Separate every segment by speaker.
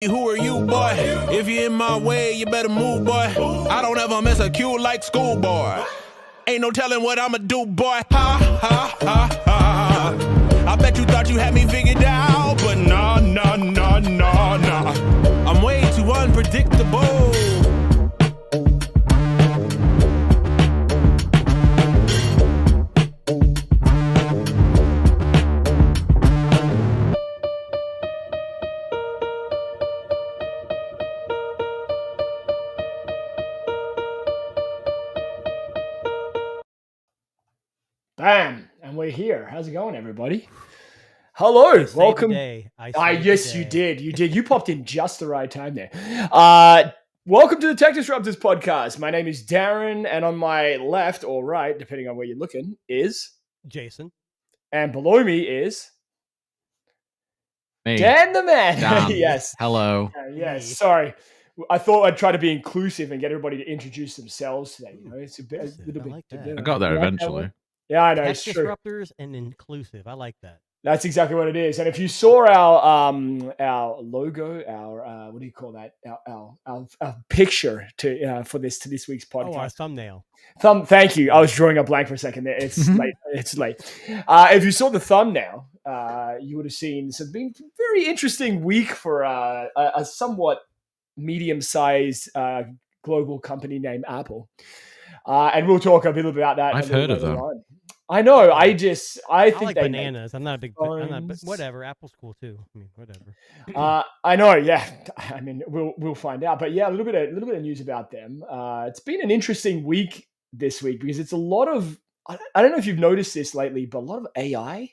Speaker 1: Who are you, boy? If you're in my way, you better move, boy. I don't ever miss a cue like schoolboy. Ain't no telling what I'ma do, boy. Ha, ha, ha, ha. I bet you thought you had me figured out, but nah. I'm way too unpredictable.
Speaker 2: Bam, and we're here. How's it going, everybody? Hello, welcome. Yes, you did. You popped in just the right time there. Welcome to the Tech Disruptors podcast. My name is Darren, and on my left or right, depending on where you're looking, is
Speaker 3: Jason.
Speaker 2: And below me is
Speaker 4: me.
Speaker 2: Dan the man.
Speaker 4: Dan.
Speaker 2: Yes.
Speaker 4: Hello.
Speaker 2: Yes. Sorry. I thought I'd try to be inclusive and get everybody to introduce themselves today. You know, it's a little bit.
Speaker 3: like that.
Speaker 4: I got there eventually.
Speaker 2: Yeah, I know.
Speaker 3: Tech
Speaker 2: It's true.
Speaker 3: disruptors and inclusive. I like that.
Speaker 2: That's exactly what it is. And if you saw our logo, our what do you call that? Our picture for this week's podcast.
Speaker 3: Oh, our thumbnail.
Speaker 2: Thank you. I was drawing a blank for a second there. It's late. It's late. If you saw the thumbnail, you would have seen it's been a very interesting week for a somewhat medium-sized global company named Apple. And we'll talk a bit about that.
Speaker 4: I've heard of them.
Speaker 2: I know. I think
Speaker 3: like
Speaker 2: they
Speaker 3: bananas. I'm not a big. But whatever. Apple's cool too. I mean, whatever.
Speaker 2: I know. Yeah. I mean, we'll find out. But yeah, a little bit of news about them. It's been an interesting week this week because it's a lot of. I don't know if you've noticed this lately, but a lot of AI.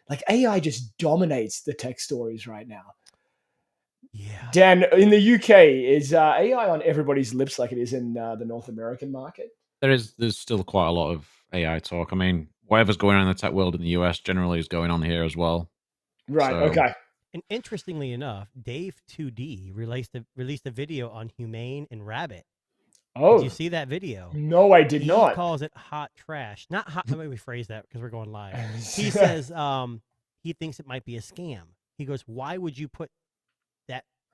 Speaker 2: Like AI just dominates the tech stories right now.
Speaker 3: Yeah.
Speaker 2: Dan, in the UK, is AI on everybody's lips like it is in the North American market?
Speaker 4: There's still quite a lot of AI talk. I mean, whatever's going on in the tech world in the US generally is going on here as well.
Speaker 2: Right.
Speaker 4: So-
Speaker 2: Okay.
Speaker 3: And interestingly enough, Dave 2D released a video on Humane and Rabbit.
Speaker 2: Oh,
Speaker 3: Did you see that video?
Speaker 2: no, I did
Speaker 3: He
Speaker 2: not.
Speaker 3: calls it hot trash. Not hot. Let me rephrase that because we're going live. He says he thinks it might be a scam. He goes, "Why would you put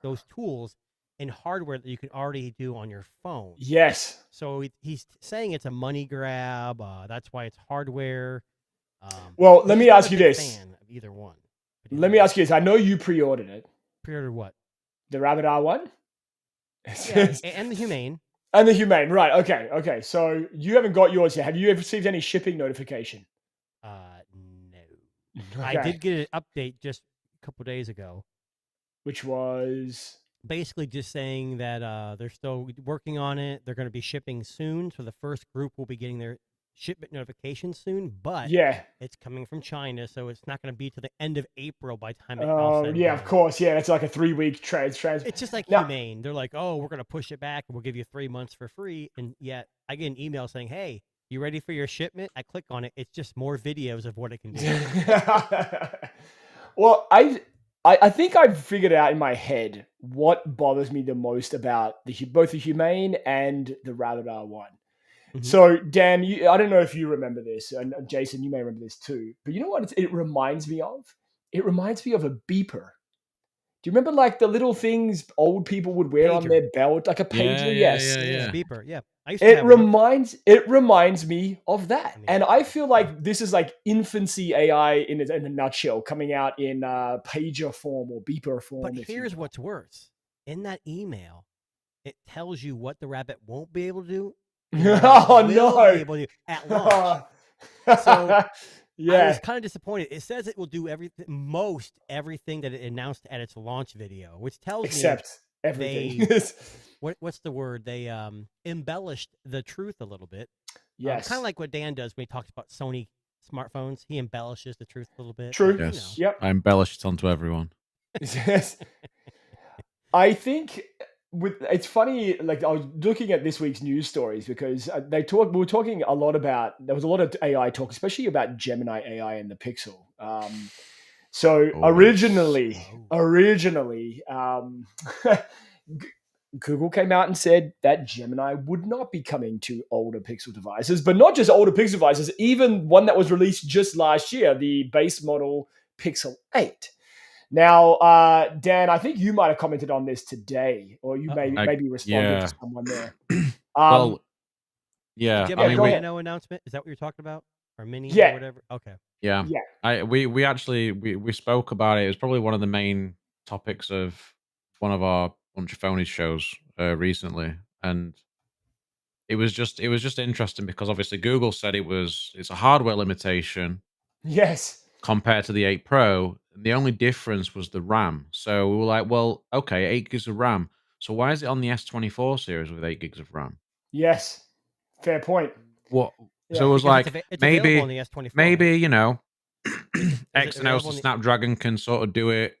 Speaker 3: those tools in hardware that you can already do on your phone?"
Speaker 2: Yes.
Speaker 3: So he's saying it's a money grab. That's why it's hardware.
Speaker 2: Well, let
Speaker 3: he's
Speaker 2: me
Speaker 3: not a
Speaker 2: ask you
Speaker 3: big
Speaker 2: this.
Speaker 3: fan of either one. But
Speaker 2: Let me ask you this. I know you pre-ordered it.
Speaker 3: Pre-ordered what?
Speaker 2: The Rabbit R1?
Speaker 3: Yeah, and the Humane.
Speaker 2: And the Humane. Right. Okay. So you haven't got yours yet. Have you ever received any shipping notification?
Speaker 3: No.
Speaker 2: Okay.
Speaker 3: I did get an update just a couple days ago.
Speaker 2: Which was...
Speaker 3: Basically just saying that they're still working on it. They're going to be shipping soon. So the first group will be getting their shipment notification soon. But
Speaker 2: Yeah.
Speaker 3: it's coming from China, so it's not going to be to the end of April by the time it
Speaker 2: Oh,
Speaker 3: comes.
Speaker 2: yeah, of course. Yeah, it's like a 3-week trans.
Speaker 3: It's just like
Speaker 2: No.
Speaker 3: Humane. They're like, oh, we're going to push it back and we'll give you 3 months for free. And yet I get an email saying, hey, you ready for your shipment? I click on it. It's just more videos of what it can do.
Speaker 2: Well, I think I've figured out in my head what bothers me the most about both the Humane and the Rabbit R1.
Speaker 3: Mhm.
Speaker 2: So, Dan, I don't know if you remember this, and Jason, you may remember this too. But you know what it reminds me of? It reminds me of a beeper. Do you remember like the little things old people would wear on
Speaker 3: Pager.
Speaker 2: their belt, like a pager? Yes.
Speaker 4: Yeah.
Speaker 3: Beeper, yeah. I used to
Speaker 2: It
Speaker 3: have one.
Speaker 2: reminds me of that.
Speaker 3: I mean-
Speaker 2: And I feel like this is like infancy AI in a nutshell, coming out in pager form or beeper form.
Speaker 3: But
Speaker 2: if you
Speaker 3: here's
Speaker 2: will.
Speaker 3: what's worse. In that email, it tells you what the Rabbit won't be able to do. and what it
Speaker 2: Oh,
Speaker 3: will
Speaker 2: no.
Speaker 3: Be able to do at launch. So, I
Speaker 2: yeah.
Speaker 3: was kind of disappointed. It says it will do most everything that it announced at its launch video, which tells
Speaker 2: Except everything.
Speaker 3: me what's the word? They embellished the truth a little bit.
Speaker 2: Yes.
Speaker 3: Kind of like what Dan does when he talks about Sony smartphones. He embellishes the truth a little bit.
Speaker 2: True.
Speaker 3: You know.
Speaker 4: Yes.
Speaker 2: Yep.
Speaker 4: I embellish it onto everyone.
Speaker 2: Yes. I think it's funny. Like I was looking at this week's news stories because we were talking a lot about. There was a lot of AI talk, especially about Gemini AI and the Pixel. So
Speaker 4: Oh,
Speaker 2: originally,
Speaker 3: Oh.
Speaker 2: Google came out and said that Gemini would not be coming to older Pixel devices, but not just older Pixel devices, even one that was released just last year, the base model Pixel 8. Now, Dan, I think you might have commented on this today, or you maybe responded
Speaker 4: yeah.
Speaker 2: to someone there.
Speaker 4: Well, yeah.
Speaker 3: Did you
Speaker 4: I
Speaker 3: have
Speaker 4: mean,
Speaker 3: a
Speaker 2: go
Speaker 4: we,
Speaker 2: ahead.
Speaker 3: Nano announcement? Is that what you're talking about? Or mini
Speaker 2: Yeah.
Speaker 3: or whatever? Okay.
Speaker 4: yeah.
Speaker 2: Yeah.
Speaker 4: We actually we spoke about it. It was probably one of the main topics of one of our Bunch of Phonies shows recently, and it was just interesting because obviously Google said it's a hardware limitation
Speaker 2: Yes.
Speaker 4: compared to the 8 Pro. The only difference was the RAM. So we were like, well, okay, 8 gigs of RAM. So why is it on the S24 series with 8 gigs of RAM?
Speaker 2: Yes. Fair point.
Speaker 4: What?
Speaker 2: Yeah.
Speaker 4: So it was
Speaker 3: Because
Speaker 4: like
Speaker 3: it's available on
Speaker 4: maybe
Speaker 3: the S24.
Speaker 4: maybe you know,
Speaker 3: Is it
Speaker 4: Exynos
Speaker 3: available
Speaker 4: and
Speaker 3: on the-
Speaker 4: Snapdragon can sort of do it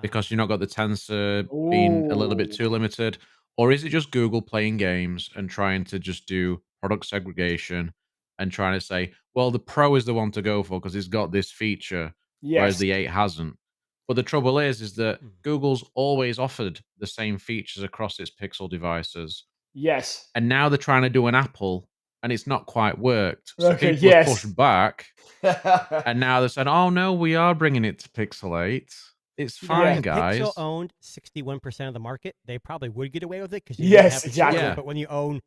Speaker 4: because you've not got the tensor being a little bit
Speaker 2: Ooh.
Speaker 4: too limited, or is it just Google playing games and trying to just do product segregation and trying to say, well, the Pro is the one to go for because it's got this feature, whereas
Speaker 2: Yes.
Speaker 4: the 8 hasn't. But the trouble is that Google's always offered the same features across its Pixel devices,
Speaker 2: Yes.
Speaker 4: and now they're trying to do an Apple, and it's not quite worked. So
Speaker 2: Okay,
Speaker 4: people have
Speaker 2: yes.
Speaker 4: pushed back, and now they said, "Oh no, we are bringing it to Pixel 8. It's fine,
Speaker 3: If
Speaker 4: guys."
Speaker 3: Pixel owned 61% of the market, they probably would get away with it because
Speaker 2: Yes, exactly.
Speaker 4: Yeah.
Speaker 3: But when you own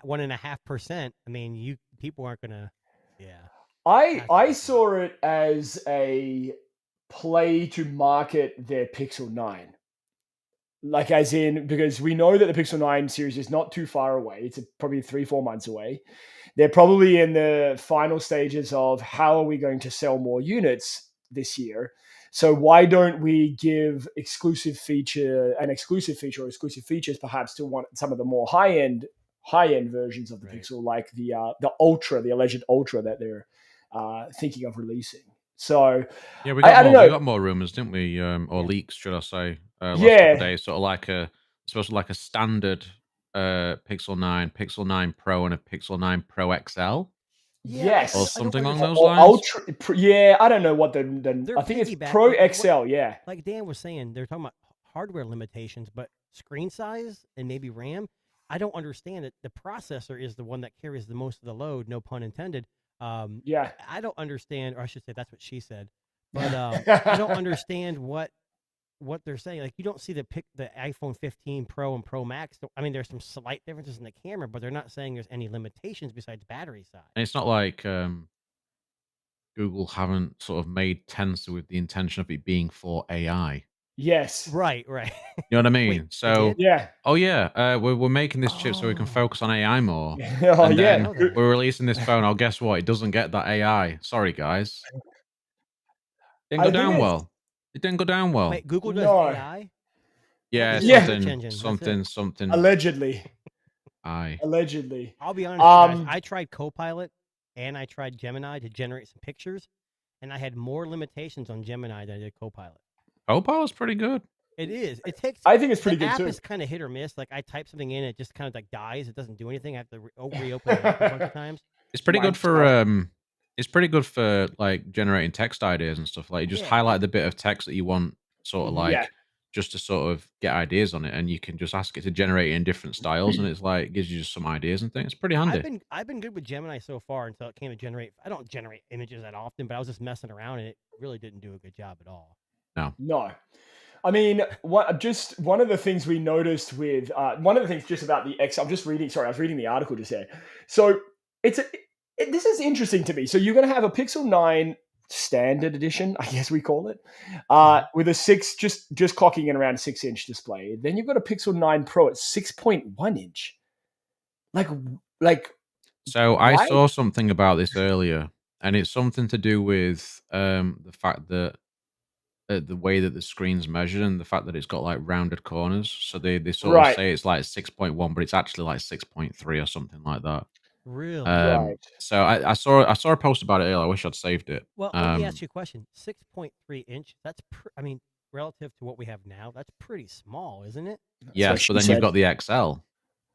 Speaker 3: 1.5%, I mean, people aren't gonna. Yeah.
Speaker 2: I saw it as a play to market their Pixel 9. Like, as in, because we know that the Pixel 9 series is not too far away. It's probably 3-4 months away. They're probably in the final stages of how are we going to sell more units this year. So why don't we give exclusive features or exclusive features perhaps to some of the more high end versions of the
Speaker 3: Right.
Speaker 2: Pixel, like the Ultra, the alleged Ultra that they're thinking of releasing. So
Speaker 4: Yeah, we
Speaker 2: I don't know.
Speaker 4: we got more rumors, didn't we? Or leaks, should I say? Last couple
Speaker 2: Yeah.
Speaker 4: of days, sort of like supposed to like a standard Pixel 9, Pixel 9 Pro, and a Pixel 9 Pro XL.
Speaker 2: Yes.
Speaker 4: Or something along those
Speaker 2: Or
Speaker 4: lines.
Speaker 2: yeah, I don't know what the
Speaker 3: They're
Speaker 2: I think it's
Speaker 3: piggyback-
Speaker 2: Pro
Speaker 3: like,
Speaker 2: XL, yeah.
Speaker 3: Like Dan was saying, they're talking about hardware limitations, but screen size and maybe RAM. I don't understand it. The processor is the one that carries the most of the load, no pun intended.
Speaker 2: Yeah.
Speaker 3: I don't understand, or I should say that's what she said. But I don't understand what they're saying. Like, you don't see the iPhone 15 Pro and Pro Max. I mean, there's some slight differences in the camera, but they're not saying there's any limitations besides battery size.
Speaker 4: And it's not like Google haven't sort of made Tensor with the intention of it being for AI.
Speaker 2: Yes.
Speaker 3: Right.
Speaker 4: You know what I mean?
Speaker 3: Wait,
Speaker 4: so
Speaker 2: Yeah.
Speaker 4: oh yeah, we're making this chip so we can focus on AI more.
Speaker 2: Oh
Speaker 4: And
Speaker 2: yeah.
Speaker 4: then we're releasing this phone. Oh, guess what? It doesn't get that AI. Sorry, guys. Didn't
Speaker 2: I
Speaker 4: go
Speaker 2: think
Speaker 4: down
Speaker 2: it's-
Speaker 4: well. It didn't go down well.
Speaker 3: Wait, Google does
Speaker 2: No.
Speaker 3: AI?
Speaker 4: Yeah,
Speaker 3: It's a
Speaker 2: Yeah.
Speaker 3: search engine, that's
Speaker 4: something.
Speaker 2: Allegedly.
Speaker 4: I.
Speaker 2: Allegedly.
Speaker 3: I'll be honest, guys,
Speaker 2: Um,
Speaker 3: I tried Copilot and I tried Gemini to generate some pictures, and I had more limitations on Gemini than I did Copilot.
Speaker 4: Copilot's pretty good.
Speaker 3: It is. It takes.
Speaker 2: I think it's pretty
Speaker 3: the
Speaker 2: good
Speaker 3: app
Speaker 2: too.
Speaker 3: is kind of hit or miss. Like, I type something in, it just kind of like dies. It doesn't do anything. I have to reopen the app a bunch of times.
Speaker 4: It's pretty
Speaker 2: Right.
Speaker 4: good for it's pretty good for like generating text ideas and stuff. Like, you just
Speaker 3: Yeah.
Speaker 4: highlight the bit of text that you want, sort of like
Speaker 2: Yeah.
Speaker 4: just to sort of get ideas on it, and you can just ask it to generate it in different styles, and it's like it gives you just some ideas and things. It's pretty handy.
Speaker 3: I've been good with Gemini so far until it came to generate. I don't generate images that often, but I was just messing around, and it really didn't do a good job at all.
Speaker 2: No. I mean, just one of the things we noticed with one of the things just about the X. I'm just reading. Sorry, I was reading the article just there. So this is interesting to me. So you're going to have a Pixel 9 standard edition, I guess we call it, with a 6, just clocking in around a 6-inch display. Then you've got a Pixel 9 Pro at 6.1 inch. Like.
Speaker 4: So I
Speaker 2: why?
Speaker 4: saw something about this earlier, and it's something to do with the fact that the way that the screen's measured and the fact that it's got like rounded corners. So they sort
Speaker 2: Right.
Speaker 4: of say it's like 6.1, but it's actually like 6.3 or something like that.
Speaker 3: Really?
Speaker 2: Right.
Speaker 4: So I saw a post about it earlier. I wish I'd saved it.
Speaker 3: Well, let me ask you a question. 6.3 inch. That's I mean, relative to what we have now, that's pretty small, isn't it?
Speaker 4: Yes, but then you've got the XL.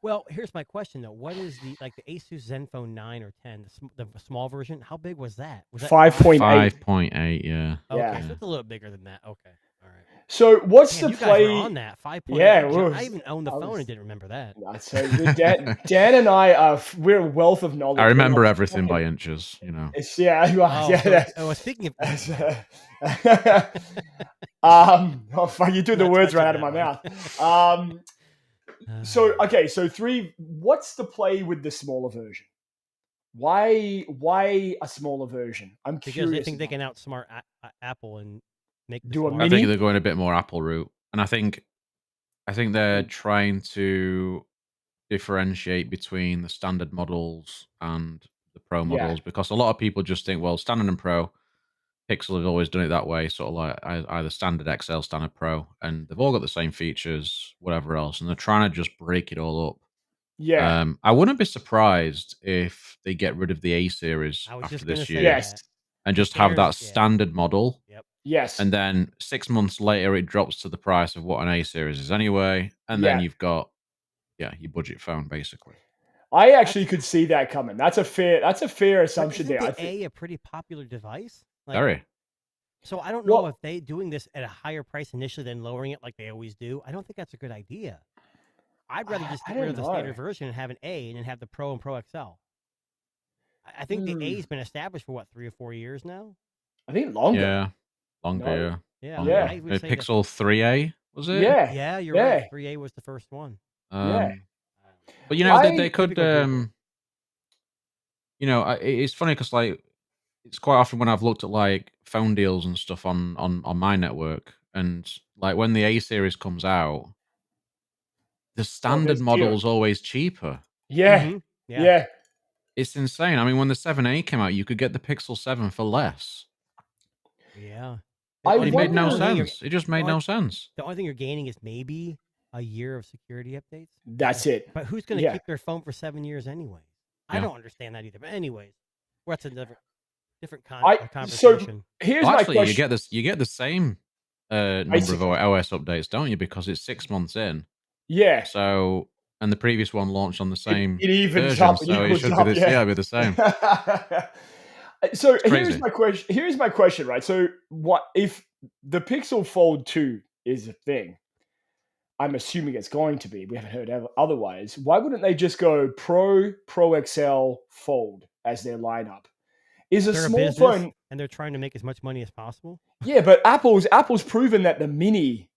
Speaker 3: Well, here's my question though. What is the Asus Zenfone 9 or 10, the small version? How big was that? Was that
Speaker 2: 5.8.
Speaker 4: 5.8, yeah.
Speaker 3: Okay,
Speaker 2: Yeah.
Speaker 3: so it's a little bigger than that. Okay, all right.
Speaker 2: So what's
Speaker 3: Man,
Speaker 2: the
Speaker 3: you guys
Speaker 2: play?
Speaker 3: were on that 5.8.
Speaker 2: Yeah,
Speaker 3: inch. I even owned the
Speaker 2: I
Speaker 3: phone
Speaker 2: was-
Speaker 3: and didn't remember that.
Speaker 2: So Dan and I are we're a wealth of knowledge.
Speaker 4: I remember
Speaker 2: We're like,
Speaker 4: everything by
Speaker 2: okay,
Speaker 4: inches, you know.
Speaker 2: Yeah, you are.
Speaker 3: Oh,
Speaker 2: Yeah,
Speaker 3: so,
Speaker 2: that's-
Speaker 3: oh, speaking of,
Speaker 2: that's, Oh fuck! You took the
Speaker 3: Not
Speaker 2: words right out
Speaker 3: touching
Speaker 2: of my
Speaker 3: that
Speaker 2: mouth. So okay, so 3. What's the play with the smaller version? Why a smaller version? I'm
Speaker 3: because
Speaker 2: curious.
Speaker 3: they think they
Speaker 2: about
Speaker 3: can outsmart Apple and make the
Speaker 2: Do a
Speaker 3: smaller-
Speaker 4: I
Speaker 2: mini?
Speaker 4: think they're going a bit more Apple route, and I think they're
Speaker 2: Mm.
Speaker 4: trying to differentiate between the standard models and the Pro
Speaker 2: Yeah.
Speaker 4: models because a lot of people just think, well, standard and Pro, Pixel have always done it that way, sort of like either standard XL, standard Pro, and they've all got the same features, whatever else, and they're trying to just break it all up.
Speaker 2: Yeah.
Speaker 4: I wouldn't be surprised if they get rid of the A series
Speaker 3: I was
Speaker 4: after
Speaker 3: just gonna
Speaker 4: this
Speaker 3: say
Speaker 4: year
Speaker 2: Yes.
Speaker 3: that.
Speaker 4: and
Speaker 3: The
Speaker 4: just have that
Speaker 3: standards, yeah.
Speaker 4: standard model.
Speaker 3: Yep.
Speaker 2: Yes.
Speaker 4: And then 6 months later, it drops to the price of what an A series is anyway. And then
Speaker 2: Yeah.
Speaker 4: you've got, your budget phone, basically.
Speaker 2: I actually could see that coming. That's a fair
Speaker 3: But
Speaker 2: assumption
Speaker 3: isn't
Speaker 2: there. I
Speaker 3: the
Speaker 2: think.
Speaker 3: A a pretty popular device? Like,
Speaker 4: Very.
Speaker 3: so I don't know
Speaker 2: Well-
Speaker 3: if they doing this at a higher price initially than lowering it like they always do. I don't think that's a good idea. I'd rather just
Speaker 2: I
Speaker 3: get rid
Speaker 2: don't
Speaker 3: of the standard
Speaker 2: know.
Speaker 3: version and have an A and then have the Pro and Pro XL. I think the A's been established for what, 3 or 4 years now?
Speaker 2: I think longer.
Speaker 4: Yeah. Longer,
Speaker 2: No.
Speaker 4: yeah.
Speaker 3: Yeah.
Speaker 4: Longer.
Speaker 2: Yeah.
Speaker 3: I would say that-
Speaker 4: Pixel 3A, was it?
Speaker 2: Yeah.
Speaker 3: yeah, you're
Speaker 2: Yeah.
Speaker 3: right. 3A was the first one.
Speaker 2: Yeah.
Speaker 4: But you know,
Speaker 2: I-
Speaker 4: they could.
Speaker 3: Typical Google.
Speaker 4: You know, it's funny because like it's quite often when I've looked at like phone deals and stuff on my network, and like when the A series comes out, the standard
Speaker 2: there's
Speaker 4: model
Speaker 2: deal.
Speaker 4: is always cheaper.
Speaker 2: Yeah.
Speaker 3: Mhm.
Speaker 2: Yeah.
Speaker 4: It's insane. I mean, when the 7A came out, you could get the Pixel 7 for less.
Speaker 3: Yeah.
Speaker 2: I
Speaker 3: The
Speaker 4: It
Speaker 3: only
Speaker 4: made no
Speaker 3: thing you're-
Speaker 4: sense. It just made
Speaker 3: well,
Speaker 4: no sense.
Speaker 3: The only thing you're gaining is maybe a year of security updates.
Speaker 2: That's it.
Speaker 3: But who's going to
Speaker 2: Yeah.
Speaker 3: keep their phone for 7 years anyway? I
Speaker 4: Yeah.
Speaker 3: don't understand that either. But anyways, what's a different
Speaker 2: So
Speaker 3: conversation?
Speaker 2: here's
Speaker 4: Well,
Speaker 2: my
Speaker 4: actually,
Speaker 2: question.
Speaker 4: you get the same number of
Speaker 2: Basically.
Speaker 4: OS updates, don't you? Because it's 6 months in.
Speaker 2: Yeah.
Speaker 4: So, and the previous one launched on the same
Speaker 2: It evens
Speaker 4: version,
Speaker 2: up. It
Speaker 4: so it
Speaker 2: equals
Speaker 4: should
Speaker 2: up.
Speaker 4: be the,
Speaker 2: Yeah.
Speaker 4: be the same.
Speaker 2: So here's
Speaker 4: crazy.
Speaker 2: my question. Here's my question, right? So what if the Pixel Fold 2 is a thing? I'm assuming it's going to be. We haven't heard otherwise. Why wouldn't they just go Pro, Pro XL, Fold as their lineup? Is a
Speaker 3: They're a
Speaker 2: small
Speaker 3: business
Speaker 2: phone?
Speaker 3: and they're trying to make as much money as possible.
Speaker 2: Yeah, but Apple's proven that the Mini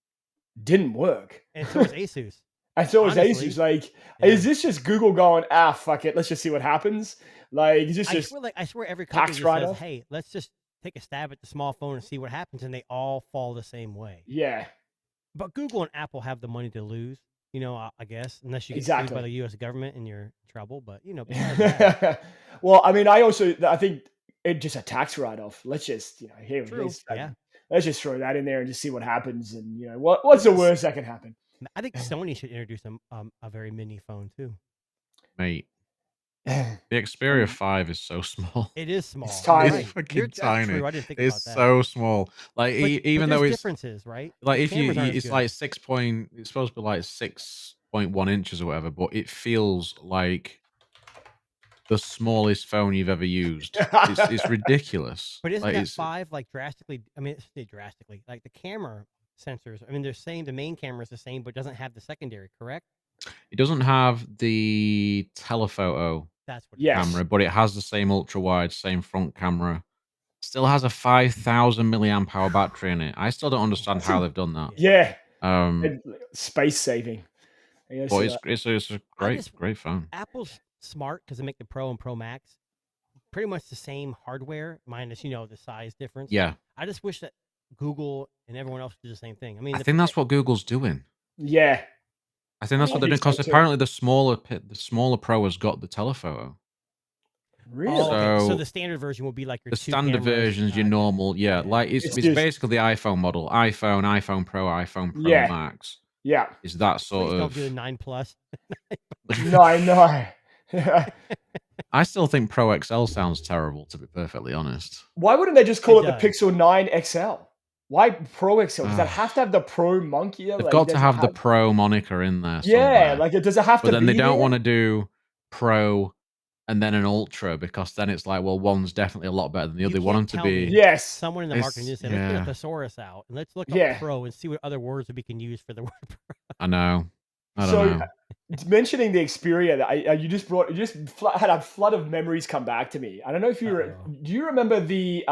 Speaker 2: didn't work,
Speaker 3: And so is Asus.
Speaker 2: and so is
Speaker 3: Honestly,
Speaker 2: Asus. Like,
Speaker 3: Yeah.
Speaker 2: is this just Google going, fuck it, let's just see what happens? Like, is this just
Speaker 3: I swear every
Speaker 2: tax
Speaker 3: company just
Speaker 2: write-off?
Speaker 3: says, hey, let's just take a stab at the small phone and see what happens. And they all fall the same way.
Speaker 2: yeah,
Speaker 3: But Google and Apple have the money to lose, you know, I guess, unless you get sued
Speaker 2: Exactly.
Speaker 3: by the U.S. government and you're in trouble. But, you know, besides that,
Speaker 2: well, I mean, I think it just a tax write-off. Let's just,
Speaker 3: true. Yeah.
Speaker 2: let's just throw that in there and just see what happens. And what's the worst that can happen?
Speaker 3: I think Sony should introduce a very mini phone, too.
Speaker 4: Mate, the Xperia 5 is so small.
Speaker 3: It is small.
Speaker 2: It's
Speaker 3: You're
Speaker 2: tiny.
Speaker 3: right.
Speaker 4: It's fucking
Speaker 3: That's
Speaker 4: tiny.
Speaker 3: true. I didn't think
Speaker 4: It's
Speaker 3: about that.
Speaker 4: so small. Like
Speaker 3: But,
Speaker 4: even
Speaker 3: but
Speaker 4: though
Speaker 3: there's
Speaker 4: it's
Speaker 3: differences, right?
Speaker 4: like
Speaker 3: The
Speaker 4: if you
Speaker 3: cameras aren't as
Speaker 4: it's
Speaker 3: good.
Speaker 4: like it's supposed to be like 6.1 inches or whatever, but it feels like the smallest phone you've ever used. It's ridiculous.
Speaker 3: But isn't
Speaker 4: Like,
Speaker 3: that
Speaker 4: it's-
Speaker 3: 5 like drastically? I mean, it's drastically like the camera sensors. I mean, they're saying the main camera is the same, but doesn't have the secondary. Correct?
Speaker 4: It doesn't have the telephoto
Speaker 3: That's what.
Speaker 2: Yes.
Speaker 4: camera, but it has the same ultra wide, same front camera. Still has a 5,000 milliamp hour battery in it. I still don't understand how they've done that.
Speaker 2: Yeah,
Speaker 4: Um,
Speaker 2: and space saving.
Speaker 4: but it's a
Speaker 3: just-
Speaker 4: great phone.
Speaker 3: Apple's smart because they make the Pro and Pro Max pretty much the same hardware, minus the size difference.
Speaker 4: Yeah,
Speaker 3: I just wish that Google and everyone else did the same thing. I mean,
Speaker 4: I think that's what Google's doing.
Speaker 2: Yeah,
Speaker 4: I think that's
Speaker 2: I
Speaker 4: what they're
Speaker 2: think
Speaker 4: doing
Speaker 2: so
Speaker 4: because
Speaker 2: too.
Speaker 4: apparently the smaller Pro has got the telephoto.
Speaker 2: really.
Speaker 3: Oh, okay. So
Speaker 4: So
Speaker 3: the standard version will be like your
Speaker 4: The
Speaker 3: two
Speaker 4: standard
Speaker 3: cameras.
Speaker 4: version's your normal, yeah. Like it's
Speaker 2: It's just-
Speaker 4: basically the iPhone model, iPhone Pro, iPhone Pro
Speaker 2: Yeah.
Speaker 4: Max.
Speaker 2: Yeah.
Speaker 4: Is that
Speaker 3: Please
Speaker 4: sort
Speaker 3: don't
Speaker 4: of?
Speaker 3: do the 9 Plus.
Speaker 2: No, I know.
Speaker 4: I still think Pro XL sounds terrible, to be perfectly honest.
Speaker 2: Why wouldn't they just call it
Speaker 3: It
Speaker 2: the
Speaker 3: does.
Speaker 2: Pixel 9 XL? Why Pro XL? Does that have to have the Pro monkey?
Speaker 4: They've got to have the Pro moniker in there.
Speaker 2: Yeah,
Speaker 4: somewhere.
Speaker 2: like does it have
Speaker 4: but
Speaker 2: to
Speaker 4: then
Speaker 2: be
Speaker 4: they don't
Speaker 2: there?
Speaker 4: want to do Pro and then an Ultra because then it's like, well, one's definitely a lot better than the
Speaker 3: You
Speaker 4: other. They want them
Speaker 3: can't
Speaker 4: to
Speaker 3: tell
Speaker 4: be.
Speaker 3: me.
Speaker 2: Yes.
Speaker 3: Someone in the
Speaker 4: It's-
Speaker 3: marketing just said, let's get
Speaker 4: yeah.
Speaker 3: a thesaurus out and let's look
Speaker 2: Yeah.
Speaker 3: up Pro and see what other words that we can use for the word Pro.
Speaker 4: I know. I don't
Speaker 2: So
Speaker 4: know.
Speaker 2: mentioning the Xperia, that you just had a flood of memories come back to me. I don't know if
Speaker 3: Uh-oh.
Speaker 2: do you remember the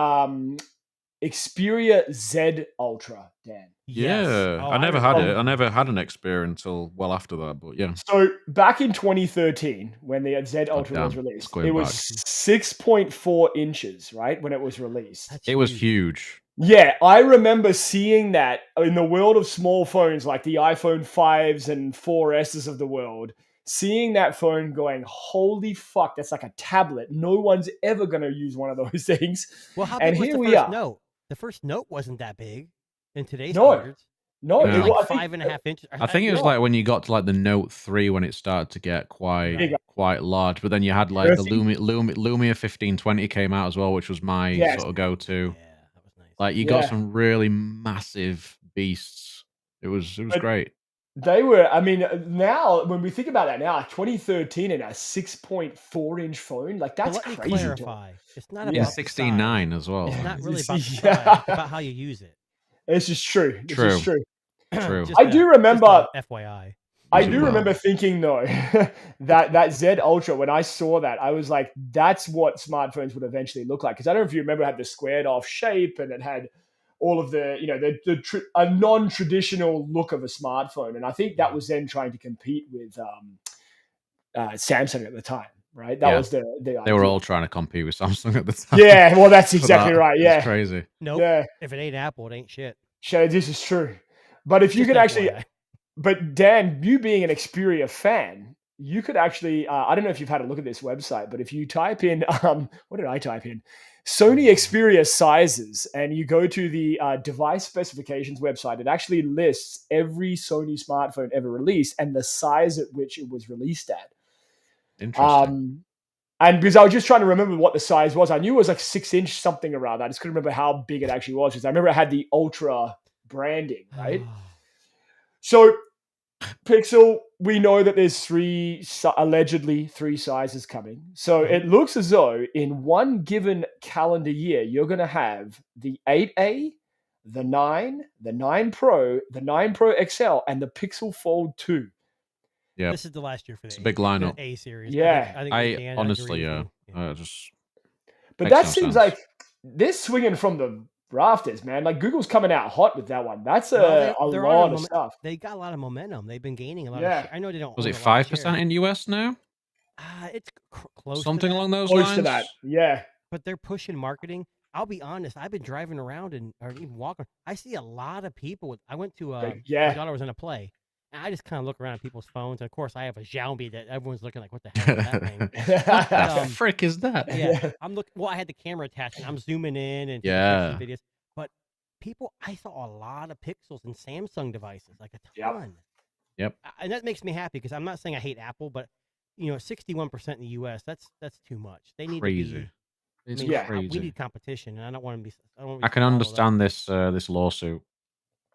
Speaker 2: Xperia Z Ultra, Dan.
Speaker 3: Yes.
Speaker 4: Yeah,
Speaker 3: Oh,
Speaker 4: I never had
Speaker 3: remember
Speaker 4: it. I
Speaker 3: that.
Speaker 4: never had an Xperia until well after that. But yeah,
Speaker 2: So back in 2013, when the Z Ultra was
Speaker 4: damn, it's
Speaker 2: released,
Speaker 4: going
Speaker 2: it was
Speaker 4: back.
Speaker 2: 6.4 inches, right? When it was released.
Speaker 3: That's
Speaker 4: It was
Speaker 3: huge.
Speaker 4: huge.
Speaker 2: Yeah, I remember seeing that in the world of small phones like the iPhone 5s and 4Ss of the world, seeing that phone going, holy fuck, that's like a tablet. No one's ever going to use one of those things.
Speaker 3: Well, how
Speaker 2: And
Speaker 3: big was
Speaker 2: here
Speaker 3: the
Speaker 2: we
Speaker 3: first
Speaker 2: are.
Speaker 3: Note? The first Note wasn't that big in today's
Speaker 2: No.
Speaker 3: standards.
Speaker 2: No,
Speaker 3: It was
Speaker 4: No.
Speaker 3: like
Speaker 2: I think-
Speaker 3: 5.5 inches.
Speaker 4: I think it was
Speaker 2: no.
Speaker 4: like when you got to like the Note 3 when it started to get
Speaker 3: Right.
Speaker 4: quite large. But then you had like the
Speaker 2: Earthy.
Speaker 4: Lumia 1520 came out as well, which was my
Speaker 2: Yes.
Speaker 4: sort of go-to.
Speaker 3: Yeah, that was nice.
Speaker 4: Like you
Speaker 2: Yeah.
Speaker 4: got some really massive beasts. It was
Speaker 2: But-
Speaker 4: great.
Speaker 2: They were, I mean, now when we think about that now, 2013 and a 6.4 inch phone, like
Speaker 3: But
Speaker 2: that's
Speaker 3: let me
Speaker 2: crazy. to me.
Speaker 3: clarify. It's not
Speaker 2: Yeah.
Speaker 3: about
Speaker 4: Yeah,
Speaker 3: the
Speaker 4: 16.9 as well.
Speaker 3: size. It's not really about the size.
Speaker 2: Yeah.
Speaker 3: It's about how you use it.
Speaker 2: This is true. This
Speaker 4: True.
Speaker 2: is true.
Speaker 4: True.
Speaker 3: Just
Speaker 2: I do
Speaker 3: just
Speaker 2: remember-
Speaker 3: FYI.
Speaker 2: I
Speaker 4: Use it
Speaker 2: do
Speaker 4: well.
Speaker 2: remember thinking though that Z Ultra, when I saw that, I was like, that's what smartphones would eventually look like. Because I don't know if you remember, it had the squared off shape and it had all of the, a non-traditional look of a smartphone. And I think that was then trying to compete with Samsung at the time, right? That
Speaker 4: Yeah.
Speaker 2: was the
Speaker 4: They
Speaker 2: idea.
Speaker 4: were all trying to compete with Samsung at the time.
Speaker 2: Yeah, well, that's
Speaker 4: for
Speaker 2: exactly
Speaker 4: that.
Speaker 2: right.
Speaker 4: It's
Speaker 2: Yeah,
Speaker 4: crazy.
Speaker 3: Nope.
Speaker 2: yeah.
Speaker 3: If it ain't Apple, it ain't shit.
Speaker 2: Shay, this is true. But if you
Speaker 3: Just
Speaker 2: could actually,
Speaker 3: FYI.
Speaker 2: but Dan, you being an Xperia fan, you could actually, I don't know if you've had a look at this website, but if you type in, what did I type in? Sony Xperia sizes, and you go to the device specifications website, it actually lists every Sony smartphone ever released and the size at which it was released at.
Speaker 4: Interesting.
Speaker 2: And because I was just trying to remember what the size was, I knew it was like 6 inch something around that. I just couldn't remember how big it actually was because I remember it had the Ultra branding, right? So, Pixel, we know that there's allegedly three sizes coming. So it looks as though in one given calendar year, you're going to have the 8A, the 9, the 9 Pro, the 9 Pro XL, and the Pixel Fold 2.
Speaker 4: Yeah.
Speaker 3: This is the last year for the
Speaker 4: It's a big lineup.
Speaker 3: A series.
Speaker 2: Yeah.
Speaker 3: I think
Speaker 4: I
Speaker 3: Dan
Speaker 4: honestly,
Speaker 3: agrees with me.
Speaker 4: just
Speaker 2: But
Speaker 4: Makes
Speaker 2: that
Speaker 4: no
Speaker 2: seems
Speaker 4: sense.
Speaker 2: like they're swinging from the rafters, man. Like Google's coming out hot with that one. That's
Speaker 3: Well,
Speaker 2: a
Speaker 3: they're
Speaker 2: lot
Speaker 3: on a
Speaker 2: of stuff.
Speaker 3: They got a lot of momentum. They've been gaining a lot
Speaker 2: Yeah.
Speaker 3: of share. I know they don't.
Speaker 4: was
Speaker 3: own
Speaker 4: it
Speaker 3: a lot of
Speaker 4: 5%
Speaker 3: share.
Speaker 4: in US now?
Speaker 3: It's close.
Speaker 4: Something
Speaker 3: to that,
Speaker 4: along those
Speaker 2: Close
Speaker 4: lines.
Speaker 2: to that. Yeah.
Speaker 3: but they're pushing marketing. I'll be honest. I've been driving around or even walking. I see a lot of people with. I went to
Speaker 2: Yeah.
Speaker 3: my daughter was in a play, and I just kind of look around at people's phones. And of course, I have a Xiaomi that everyone's looking like, "What the hell is that thing?"
Speaker 4: What the
Speaker 3: Um,
Speaker 4: frick is that?
Speaker 3: Yeah, I'm looking. Well, I had the camera attached, and I'm zooming in and taking
Speaker 4: Yeah.
Speaker 3: pictures and videos. But people, I saw a lot of Pixels and Samsung devices, like a
Speaker 2: Yep.
Speaker 3: ton.
Speaker 4: Yep.
Speaker 3: And that makes me happy because I'm not saying I hate Apple, but 61% in the U.S. That's too much. They need to
Speaker 4: Crazy.
Speaker 3: be. I
Speaker 4: It's
Speaker 3: mean,
Speaker 2: Yeah.
Speaker 3: we
Speaker 4: crazy.
Speaker 3: need competition, and I don't want to be.
Speaker 4: I can understand this this lawsuit.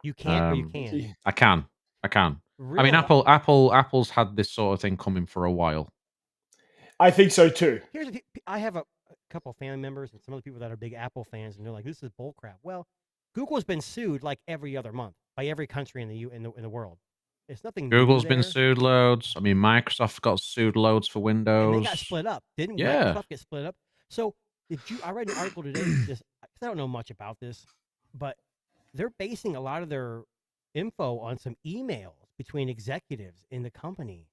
Speaker 3: You can't, or you
Speaker 4: um,
Speaker 3: can.
Speaker 4: I can. I mean,
Speaker 3: Really?
Speaker 4: Apple's had this sort of thing coming for a while.
Speaker 2: I think so too.
Speaker 3: Here's the thing, I have a couple of family members and some other people that are big Apple fans, and they're like, "This is bullcrap." Well, Google's been sued like every other month by every country in the world. It's nothing. new
Speaker 4: Google's been
Speaker 3: there.
Speaker 4: sued loads. I mean, Microsoft got sued loads for Windows.
Speaker 3: And they got split up, didn't
Speaker 4: Yeah.
Speaker 3: Microsoft get split up? So I read an article today. Because I don't know much about this, but they're basing a lot of their info on some emails between executives in the company,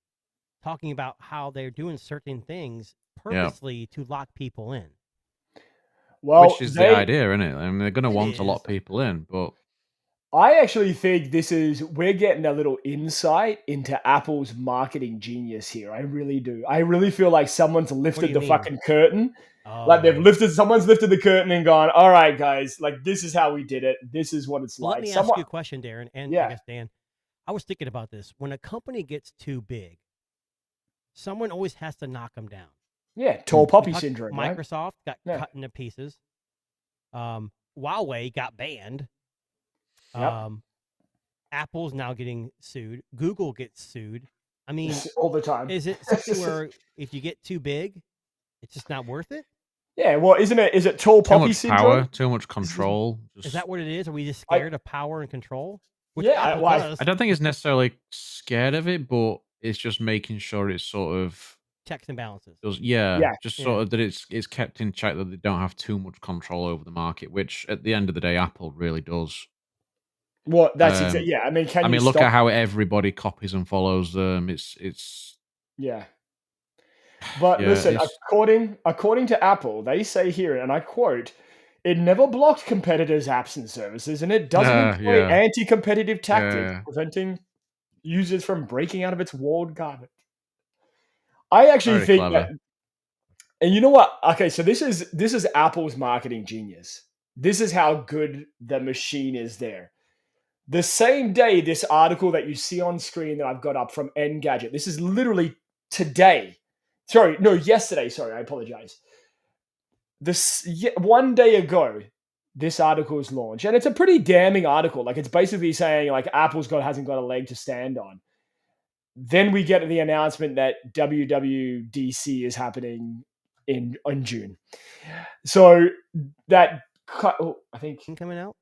Speaker 3: talking about how they're doing certain things purposely to lock people in.
Speaker 2: Well,
Speaker 4: Which is the idea, isn't it? I mean, they're going to
Speaker 3: It
Speaker 4: want to lock
Speaker 3: is.
Speaker 4: people in, but
Speaker 2: I actually think we're getting a little insight into Apple's marketing genius here. I really do. I really feel like someone's lifted
Speaker 3: you
Speaker 2: the
Speaker 3: mean?
Speaker 2: fucking curtain.
Speaker 3: Oh,
Speaker 2: Like someone's lifted the curtain and gone, all right, guys, like this is how we did it. This is what it's
Speaker 3: Well,
Speaker 2: like.
Speaker 3: let me ask you a question, Darren, and
Speaker 2: Yeah.
Speaker 3: I guess Dan. I was thinking about this. When a company gets too big, someone always has to knock them down.
Speaker 2: Yeah, tall poppy
Speaker 3: Talk-
Speaker 2: syndrome, right?
Speaker 3: Microsoft got
Speaker 2: Yeah.
Speaker 3: cut into pieces. Huawei got banned.
Speaker 2: Yep.
Speaker 3: Apple's now getting sued. Google gets sued. I mean,
Speaker 2: All the time.
Speaker 3: is it something where if you get too big, it's just not worth it?
Speaker 2: Yeah, well, isn't it? Is it tall
Speaker 4: too
Speaker 2: poppy
Speaker 4: much
Speaker 2: syndrome?
Speaker 4: power, too much control.
Speaker 3: Is
Speaker 4: Just-
Speaker 3: that what it is? Are we just scared of power and control? Which
Speaker 2: Yeah,
Speaker 3: Apple
Speaker 2: well,
Speaker 3: does.
Speaker 4: I don't think it's necessarily scared of it, but it's just making sure it's sort of
Speaker 3: checks and balances.
Speaker 2: Yeah.
Speaker 4: Just
Speaker 3: Yeah.
Speaker 4: sort of that it's kept in check that they don't have too much control over the market, which at the end of the day, Apple really does.
Speaker 2: Well, that's
Speaker 4: Um,
Speaker 2: exactly. Yeah, I mean, can
Speaker 4: I
Speaker 2: you
Speaker 4: mean, look
Speaker 2: stop?
Speaker 4: at how everybody copies and follows them. It's
Speaker 2: Yeah. But
Speaker 4: yeah,
Speaker 2: listen,
Speaker 4: it's
Speaker 2: according to Apple, they say here, and I quote, "It never blocked competitors' apps and services, and it doesn't employ
Speaker 4: yeah,
Speaker 2: anti-competitive tactics,
Speaker 4: yeah.
Speaker 2: preventing users from breaking out of its walled garden." I actually
Speaker 4: Very
Speaker 2: think that,
Speaker 4: clever.
Speaker 2: and you know what? Okay, so this is Apple's marketing genius. This is how good the machine is there. The same day, this article that you see on screen that I've got up from Engadget, this is literally today. Sorry, no, yesterday. Sorry, I apologize. One day ago, this article was launched, and it's a pretty damning article. Like, it's basically saying like hasn't got a leg to stand on. Then we get the announcement that WWDC is happening in June. So that I think.
Speaker 3: Coming out.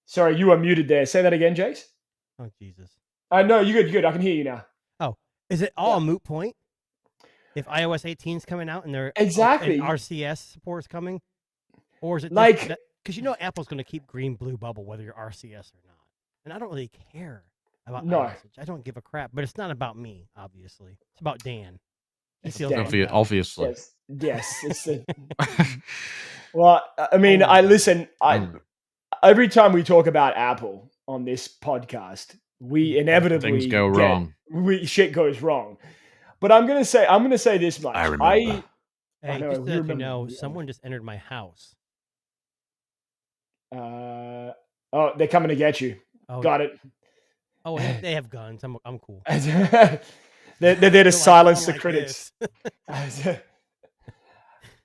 Speaker 2: Sorry, you were muted there. Say that again, Jace.
Speaker 3: Oh Jesus.
Speaker 2: No, you're good. You're good. I can hear you now.
Speaker 3: Oh, is it all a moot point? If iOS 18 is coming out and they're
Speaker 2: Exactly.
Speaker 3: and RCS support is coming, or is it
Speaker 2: like
Speaker 3: because you know Apple's going to keep green blue bubble whether you're RCS or not, and I don't really care about
Speaker 2: No.
Speaker 3: iMessage. I don't give a crap, but it's not about me. Obviously, it's about Dan. He
Speaker 2: It's
Speaker 3: feels
Speaker 2: Dan.
Speaker 3: left out.
Speaker 4: Obviously.
Speaker 2: Yes. It's well, I mean, I listen. Every time we talk about Apple on this podcast, we inevitably
Speaker 4: Things go wrong.
Speaker 2: Shit goes wrong. But I'm gonna say this much.
Speaker 4: I remember.
Speaker 3: Hey,
Speaker 2: know,
Speaker 3: just
Speaker 2: we
Speaker 3: to let you
Speaker 2: remember-
Speaker 3: know,
Speaker 2: we-
Speaker 3: someone just entered my house.
Speaker 2: Oh, they're coming to get you.
Speaker 3: Oh,
Speaker 2: Got it.
Speaker 3: Oh, they have guns. I'm cool.
Speaker 2: they're there to
Speaker 3: They're like,
Speaker 2: silence the
Speaker 3: like
Speaker 2: critics.
Speaker 3: this.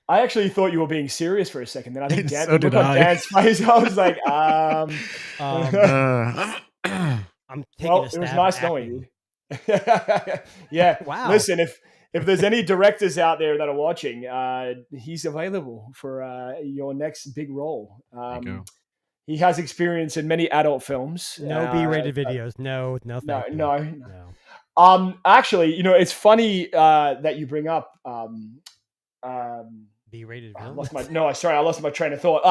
Speaker 2: I actually thought you were being serious for a second. Then I think Dan,
Speaker 4: So did
Speaker 2: look on
Speaker 4: I.
Speaker 2: Dan's face. I was like,
Speaker 3: I'm taking
Speaker 2: well,
Speaker 3: a
Speaker 2: it
Speaker 3: stab
Speaker 2: was
Speaker 3: at
Speaker 2: nice knowing
Speaker 3: acting.
Speaker 2: you. Yeah.
Speaker 3: Wow.
Speaker 2: Listen, if there's any directors out there that are watching, he's available for your next big role.
Speaker 4: There you go.
Speaker 2: He has experience in many adult films.
Speaker 3: No B-rated videos. No, thank you.
Speaker 2: No. Actually, you know, it's funny that you bring up.
Speaker 3: B-rated
Speaker 2: I
Speaker 3: films.
Speaker 2: lost my train of thought.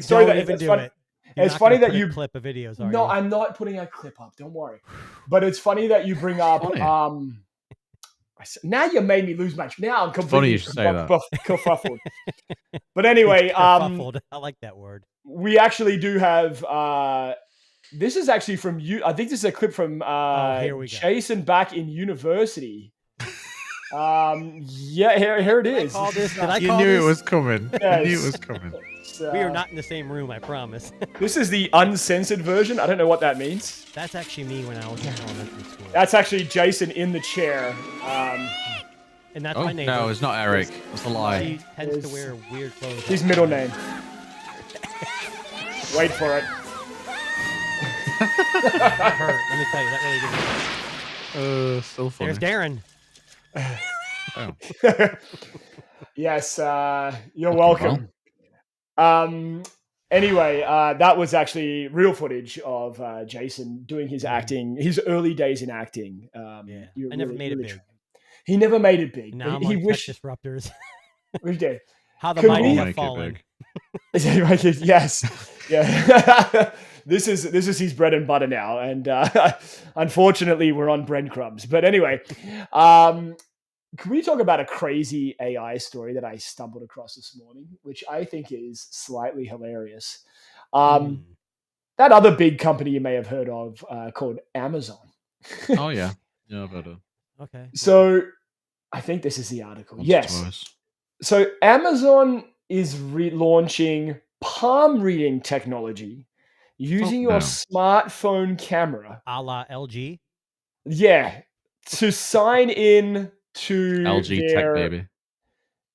Speaker 3: Don't even do it. You're
Speaker 2: It's
Speaker 3: not
Speaker 2: funny
Speaker 3: gonna
Speaker 2: that
Speaker 3: put a
Speaker 2: you
Speaker 3: clip of videos. Are
Speaker 2: No,
Speaker 3: you?
Speaker 2: I'm not putting a clip up. Don't worry. But it's funny that you bring up.
Speaker 4: Funny.
Speaker 2: Now you made me lose my. Now I'm completely
Speaker 4: Funny you should say that.
Speaker 2: kerfuffled. But anyway,
Speaker 3: Kerfuffled. I like that word.
Speaker 2: we actually do have. This is actually from you. I think this is a clip from
Speaker 3: here we go.
Speaker 2: Jason back in university. Yeah, here it is.
Speaker 4: You knew it was coming.
Speaker 2: Yes.
Speaker 4: You knew it was coming.
Speaker 3: We are not in the same room, I promise.
Speaker 2: This is the uncensored version. I don't know what that means.
Speaker 3: That's actually me when I was in elementary school.
Speaker 2: That's actually Jason in the chair.
Speaker 3: And that's
Speaker 4: Oh
Speaker 3: my name.
Speaker 4: no, it's not Eric. That's a
Speaker 3: He
Speaker 4: lie.
Speaker 3: tends to
Speaker 2: It's
Speaker 3: wear weird clothes.
Speaker 2: His middle name. Wait for it.
Speaker 3: That hurt. Let me tell you, that really did.
Speaker 4: Still funny.
Speaker 3: There's Darren.
Speaker 2: Yes, you're welcome. Anyway, that was actually real footage of Jason doing his acting, his early days in acting.
Speaker 3: Yeah,
Speaker 2: you're
Speaker 3: I never
Speaker 2: really-
Speaker 3: made it
Speaker 2: really
Speaker 3: big.
Speaker 2: He never made it big.
Speaker 3: Now I'm
Speaker 2: he
Speaker 3: on
Speaker 2: wished
Speaker 3: Tech Disruptors.
Speaker 2: we did.
Speaker 3: How the
Speaker 2: Could
Speaker 3: mighty
Speaker 2: we-
Speaker 3: have
Speaker 4: Make it
Speaker 3: fallen.
Speaker 4: big.
Speaker 2: Yes, yeah. This is his bread and butter now, and unfortunately, we're on breadcrumbs. But anyway, can we talk about a crazy AI story that I stumbled across this morning, which I think is slightly hilarious? That other big company you may have heard of called Amazon.
Speaker 4: Oh yeah. Yeah, I've heard of.
Speaker 3: Okay.
Speaker 2: So I think this is the article.
Speaker 4: once or
Speaker 2: Yes.
Speaker 4: twice.
Speaker 2: So Amazon is relaunching palm reading technology using your
Speaker 4: no.
Speaker 2: smartphone camera.
Speaker 3: A la LG.
Speaker 2: Yeah, to sign in to
Speaker 4: LG
Speaker 2: their...
Speaker 4: Tech Baby.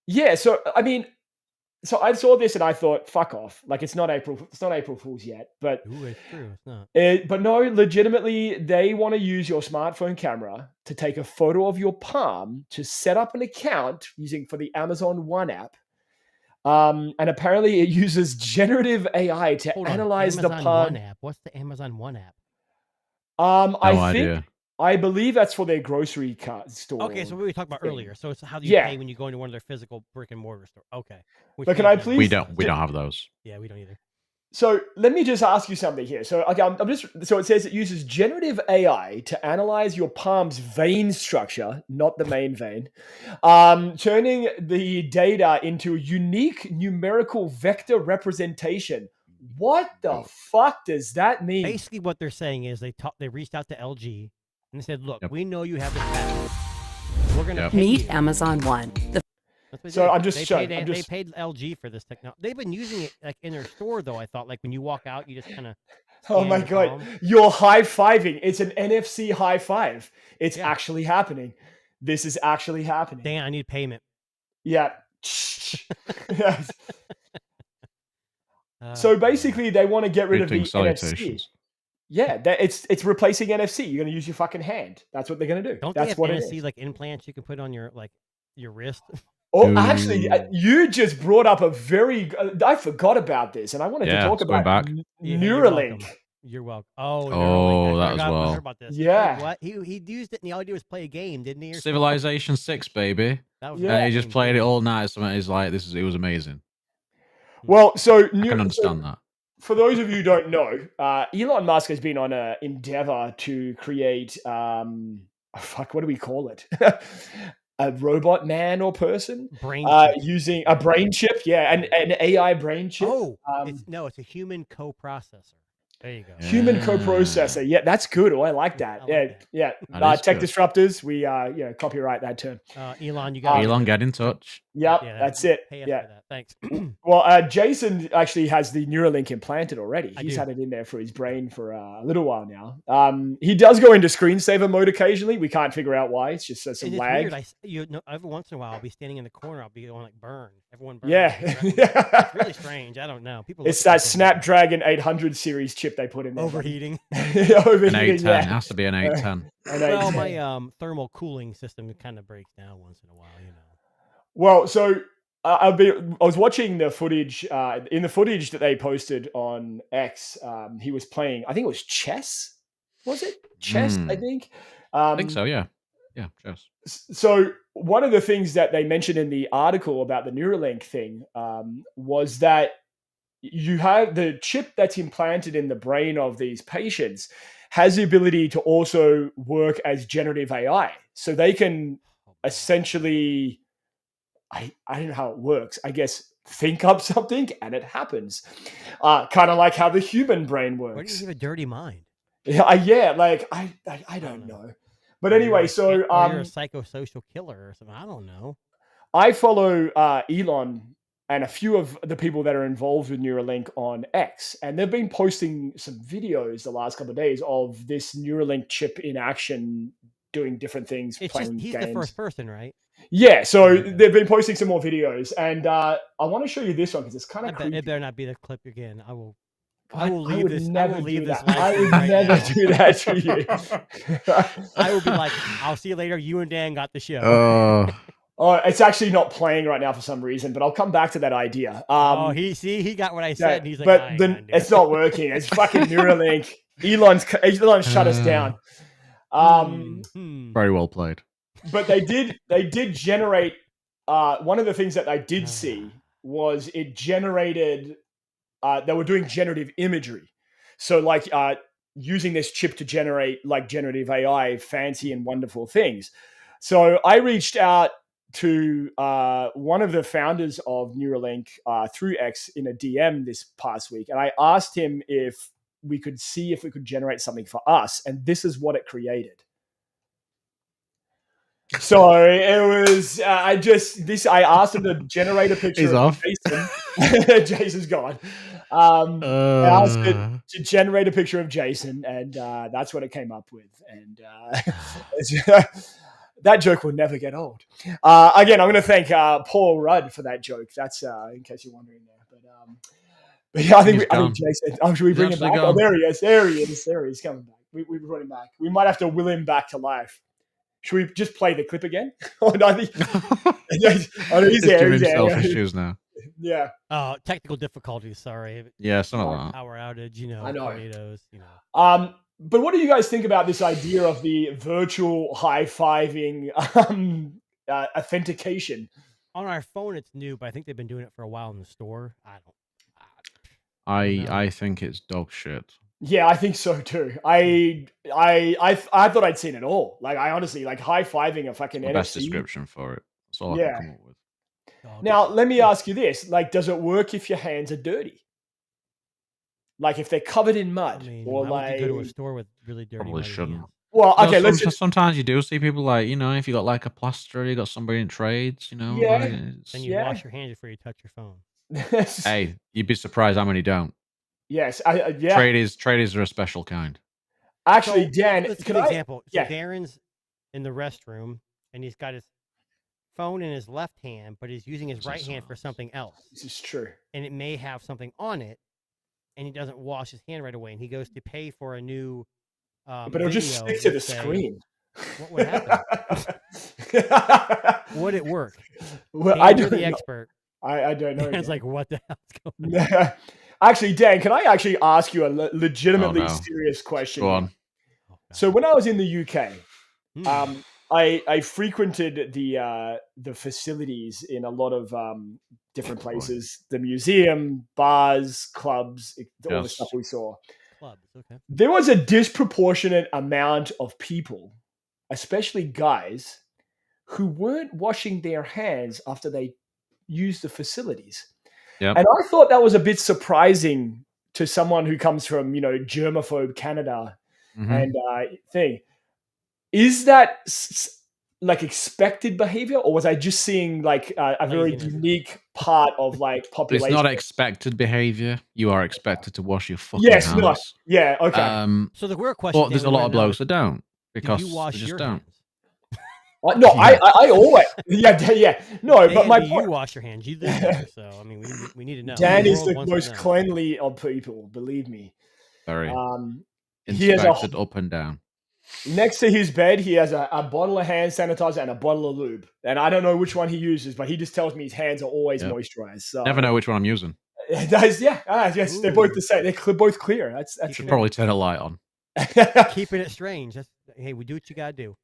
Speaker 2: Yeah, so I mean, so I saw this and I thought, fuck off. Like it's not April Fool's yet, but
Speaker 3: Ooh, it's true. It's not.
Speaker 2: but no, legitimately, they want to use your smartphone camera to take a photo of your palm to set up an account for the Amazon One app. And apparently it uses generative AI to
Speaker 3: Hold on.
Speaker 2: analyze the
Speaker 3: Amazon
Speaker 2: palm.
Speaker 3: One app. What's the Amazon One app?
Speaker 2: I think
Speaker 4: idea.
Speaker 2: I believe that's for their grocery store.
Speaker 3: Okay, so what we talked about
Speaker 2: thing.
Speaker 3: earlier. So it's how do you
Speaker 2: Yeah.
Speaker 3: pay when you go into one of their physical brick and mortar store? Okay. Which
Speaker 2: But can
Speaker 3: makes
Speaker 2: I
Speaker 3: sense.
Speaker 2: please-
Speaker 4: We don't have those.
Speaker 3: Yeah, we don't either.
Speaker 2: So let me just ask you something here. So okay, so it says it uses generative AI to analyze your palm's vein structure, not the main vein, turning the data into a unique numerical vector representation. What the fuck does that mean?
Speaker 3: Basically, what they're saying is they reached out to LG and they said, "Look,
Speaker 4: Yep.
Speaker 3: we know you have this patent. We're gonna
Speaker 4: Yep.
Speaker 3: pay
Speaker 5: Meet
Speaker 3: you."
Speaker 5: Amazon One, the
Speaker 3: That's what
Speaker 2: So
Speaker 3: they did.
Speaker 2: I'm just
Speaker 3: they
Speaker 2: showing-
Speaker 3: paid,
Speaker 2: I'm
Speaker 3: they
Speaker 2: just-
Speaker 3: paid LG for this technology. They've been using it like in their store though. I thought like when you walk out, you just kind of.
Speaker 2: Oh my god, you're high-fiving. It's an NFC high five. It's
Speaker 3: Yeah.
Speaker 2: actually happening. This is actually happening.
Speaker 3: Dan, I need payment.
Speaker 2: Yeah. Yes. So basically, they want to get rid of the
Speaker 4: Greeting
Speaker 2: NFC.
Speaker 4: salutations.
Speaker 2: Yeah, it's replacing NFC. You're going to use your fucking hand. That's what they're going to do.
Speaker 3: don't
Speaker 2: That's
Speaker 3: they have
Speaker 2: what it
Speaker 3: NFC
Speaker 2: is.
Speaker 3: like implants you can put on your your wrist?
Speaker 2: Oh, actually,
Speaker 4: Ooh.
Speaker 2: you just brought up a very. I forgot about this, and I wanted to
Speaker 4: Yeah,
Speaker 2: talk
Speaker 4: it's going
Speaker 2: about
Speaker 4: back.
Speaker 3: Yeah,
Speaker 2: Neuralink.
Speaker 3: You're welcome. Oh,
Speaker 4: Oh,
Speaker 3: Neuralink.
Speaker 4: that
Speaker 3: I
Speaker 4: as
Speaker 3: forgot
Speaker 4: well.
Speaker 3: about this.
Speaker 2: Yeah.
Speaker 3: What he used it, and all he did was play a game, didn't he? or something?
Speaker 4: Civilization 6, baby.
Speaker 3: That was
Speaker 2: Yeah.
Speaker 4: And he just played it all night. So he's like, it was amazing.
Speaker 2: Well, so
Speaker 4: I can understand that.
Speaker 2: For those of you who don't know, Elon Musk has been on an endeavor to create, what do we call it? A robot man or person?
Speaker 3: brain. chip.
Speaker 2: Using a brain chip, yeah, an AI brain chip.
Speaker 3: Oh,
Speaker 2: um,
Speaker 3: it's a human coprocessor. There you go.
Speaker 2: Human
Speaker 4: Yeah.
Speaker 2: coprocessor. Yeah, that's good. Oh, I like that.
Speaker 3: I like
Speaker 2: yeah,
Speaker 3: that.
Speaker 2: yeah.
Speaker 4: That is
Speaker 2: Tech
Speaker 4: good.
Speaker 2: disruptors. We copyright that term.
Speaker 3: Elon, you got
Speaker 4: Elon, get in touch.
Speaker 2: Yep,
Speaker 3: Yeah,
Speaker 2: that's it.
Speaker 3: Pay us
Speaker 2: Yeah.
Speaker 3: for that. Thanks.
Speaker 2: Well, Jason actually has the Neuralink implanted already.
Speaker 3: I
Speaker 2: He's
Speaker 3: do.
Speaker 2: had it in there for his brain for a little while now. He does go into screensaver mode occasionally. We can't figure out why. It's just some
Speaker 3: And it's
Speaker 2: lag.
Speaker 3: weird. Every once in a while, I'll be standing in the corner. I'll be going like burn. Everyone burns.
Speaker 2: Yeah.
Speaker 3: It's really strange. I don't know. People.
Speaker 2: It's
Speaker 3: look at
Speaker 2: that
Speaker 3: me
Speaker 2: Snapdragon 800 series chip they put in there.
Speaker 3: overheating.
Speaker 2: Overheating,
Speaker 4: An 810. It
Speaker 2: yeah.
Speaker 4: has to be an 810.
Speaker 2: An
Speaker 3: Well,
Speaker 2: 810.
Speaker 3: my thermal cooling system kind of breaks down once in a while. You know.
Speaker 2: Well, so I was watching the footage. In the footage that they posted on X, he was playing. I think it was chess. Was it chess? I think.
Speaker 4: I think so, yeah. Yeah, chess.
Speaker 2: So one of the things that they mentioned in the article about the Neuralink thing was that you have the chip that's implanted in the brain of these patients has the ability to also work as generative AI. So they can essentially, I don't know how it works. I guess think up something and it happens. Kind of like how the human brain
Speaker 3: Where do
Speaker 2: works.
Speaker 3: you have a dirty mind?
Speaker 2: Yeah, like I don't know. But anyway, so
Speaker 3: Or you're a psychosocial killer or something. I don't know.
Speaker 2: I follow Elon and a few of the people that are involved with Neuralink on X, and they've been posting some videos the last couple of days of this Neuralink chip in action, doing different things,
Speaker 3: It's
Speaker 2: playing
Speaker 3: just he's
Speaker 2: games.
Speaker 3: the first person, right?
Speaker 2: Yeah, so
Speaker 3: Okay.
Speaker 2: they've been posting some more videos, and I want to show you this one because it's kind
Speaker 3: I
Speaker 2: of
Speaker 3: bet
Speaker 2: creepy.
Speaker 3: it better not be the clip again. I will
Speaker 2: God,
Speaker 3: leave
Speaker 2: would
Speaker 3: this. I
Speaker 2: never
Speaker 3: will leave
Speaker 2: do
Speaker 3: this.
Speaker 2: that. I
Speaker 3: live
Speaker 2: would
Speaker 3: stream right
Speaker 2: never
Speaker 3: now.
Speaker 2: do that to you.
Speaker 3: I will be like, I'll see you later. You and Dan got the show.
Speaker 2: Oh, it's actually not playing right now for some reason, but I'll come back to that idea.
Speaker 3: He got what I said. And he's like,
Speaker 2: but
Speaker 3: I ain't
Speaker 2: then
Speaker 3: gonna do
Speaker 2: it's
Speaker 3: it.
Speaker 2: not working. It's fucking Neuralink. Elon shut us down.
Speaker 4: Very well played.
Speaker 2: But they did generate. One of the things that I did see was it generated. They were doing generative imagery, so like using this chip to generate like generative AI, fancy and wonderful things. So I reached out to one of the founders of Neuralink through X in a DM this past week, and I asked him if we could see if we could generate something for us, and this is what it created. So it was. I asked him to generate a picture
Speaker 4: He's
Speaker 2: of
Speaker 4: off.
Speaker 2: Jason. Jason's gone. I asked it to generate a picture of Jason, and that's what it came up with. And that joke will never get old. Again, I'm going to thank Paul Rudd for that joke. That's in case you're wondering there. But yeah, I think Jason. Should we bring him
Speaker 4: actually
Speaker 2: back?
Speaker 4: gone.
Speaker 2: Oh, there he is. There he is. He's coming back. We brought him back. We might have to will him back to life. Should we just play the clip again? Oh, no, I think he's there. He's
Speaker 4: himself
Speaker 2: there.
Speaker 4: issues now.
Speaker 2: Yeah.
Speaker 3: Technical difficulties. Sorry.
Speaker 4: Yeah, something like that.
Speaker 3: Power outage.
Speaker 2: I know.
Speaker 3: Tornadoes.
Speaker 2: But what do you guys think about this idea of the virtual high-fiving authentication?
Speaker 3: On our phone, it's new, but I think they've been doing it for a while in the store. I don't.
Speaker 4: I think it's dog shit.
Speaker 2: Yeah, I think so too. I thought I'd seen it all. Like, I honestly like high-fiving a fucking
Speaker 4: The best
Speaker 2: NFC.
Speaker 4: description for it. That's all I
Speaker 2: Yeah.
Speaker 4: can come up with.
Speaker 2: Now, let me ask you this: like, does it work if your hands are dirty? Like, if they're covered in
Speaker 3: I
Speaker 2: mud,
Speaker 3: mean,
Speaker 2: or
Speaker 3: why
Speaker 2: like,
Speaker 3: would you go to a store with really dirty?
Speaker 4: Probably
Speaker 3: muddy
Speaker 4: shouldn't.
Speaker 3: hands?
Speaker 2: well,
Speaker 4: No,
Speaker 2: okay, let's just
Speaker 4: sometimes you do see people like, if you got like a plasterer, you got somebody in trades,
Speaker 2: Yeah.
Speaker 4: like,
Speaker 3: Then you
Speaker 2: Yeah.
Speaker 3: wash your hands before you touch your phone.
Speaker 4: hey, you'd be surprised how many don't.
Speaker 2: yes, yeah.
Speaker 4: Tradies are a special kind.
Speaker 2: Actually,
Speaker 3: So,
Speaker 2: Dan,
Speaker 3: let's
Speaker 2: can
Speaker 3: give an
Speaker 2: I?
Speaker 3: example. So
Speaker 2: yeah.
Speaker 3: Darren's in the restroom and he's got his phone in his left hand, but he's using his
Speaker 4: This
Speaker 3: right
Speaker 4: is
Speaker 3: hand for
Speaker 4: sounds-
Speaker 3: something else,
Speaker 2: This is true.
Speaker 3: and it may have something on it, and he doesn't wash his hand right away, and he goes to pay for a new.
Speaker 2: But it'll just
Speaker 3: video,
Speaker 2: stick to the
Speaker 3: let's say,
Speaker 2: screen.
Speaker 3: What would Would it work?
Speaker 2: Well,
Speaker 3: Dan,
Speaker 2: I
Speaker 3: you're
Speaker 2: don't
Speaker 3: the
Speaker 2: know.
Speaker 3: expert.
Speaker 2: I don't know.
Speaker 3: Dan's
Speaker 2: Dan.
Speaker 3: like, what the hell's going on?
Speaker 2: Actually, Dan, can I actually ask you a legitimately
Speaker 4: no.
Speaker 2: serious question?
Speaker 4: Go
Speaker 2: here?
Speaker 4: on.
Speaker 3: Oh,
Speaker 2: So when I was in the UK,
Speaker 3: Hmm.
Speaker 2: I frequented the facilities in a lot of different
Speaker 4: Boy.
Speaker 2: places: the museum, bars, clubs, all the
Speaker 4: Yes.
Speaker 2: stuff we saw.
Speaker 3: Clubs, okay.
Speaker 2: There was a disproportionate amount of people, especially guys, who weren't washing their hands after they used the facilities.
Speaker 4: Yep.
Speaker 2: And I thought that was a bit surprising to someone who comes from, germaphobe Canada
Speaker 4: Mhm.
Speaker 2: and thing. Is that like expected behavior, or was I just seeing like a very
Speaker 3: Laziness.
Speaker 2: unique part of like
Speaker 4: But it's
Speaker 2: population?
Speaker 4: not expected behavior. You are expected to wash your fucking
Speaker 2: Yes,
Speaker 4: hands.
Speaker 2: no. Yeah, okay.
Speaker 3: So the real question,
Speaker 4: But there's a
Speaker 3: Dan,
Speaker 4: lot
Speaker 3: right
Speaker 4: of
Speaker 3: now
Speaker 4: blokes
Speaker 3: is,
Speaker 4: that don't
Speaker 3: do
Speaker 4: because
Speaker 3: you wash
Speaker 4: they just
Speaker 3: your
Speaker 4: don't.
Speaker 3: hands?
Speaker 2: No,
Speaker 4: Yeah.
Speaker 2: I always, yeah. No, but
Speaker 3: Dan,
Speaker 2: my
Speaker 3: do
Speaker 2: point,
Speaker 3: you wash your hands? You live there, so I mean, we need to know.
Speaker 2: Dan is
Speaker 3: world
Speaker 2: the
Speaker 3: wants to
Speaker 2: most
Speaker 3: know.
Speaker 2: cleanly of people, believe me.
Speaker 4: Very
Speaker 2: He has
Speaker 4: inspected up and down.
Speaker 2: next to his bed, he has a bottle of hand sanitizer and a bottle of lube. And I don't know which one he uses, but he just tells me his hands are always
Speaker 4: Yep.
Speaker 2: moisturized. So
Speaker 4: Never know which one I'm using.
Speaker 2: Yes, they're both the same. They're both clear. That's
Speaker 4: Should probably turn a light on.
Speaker 3: Keeping it strange. Hey, we do what you gotta do.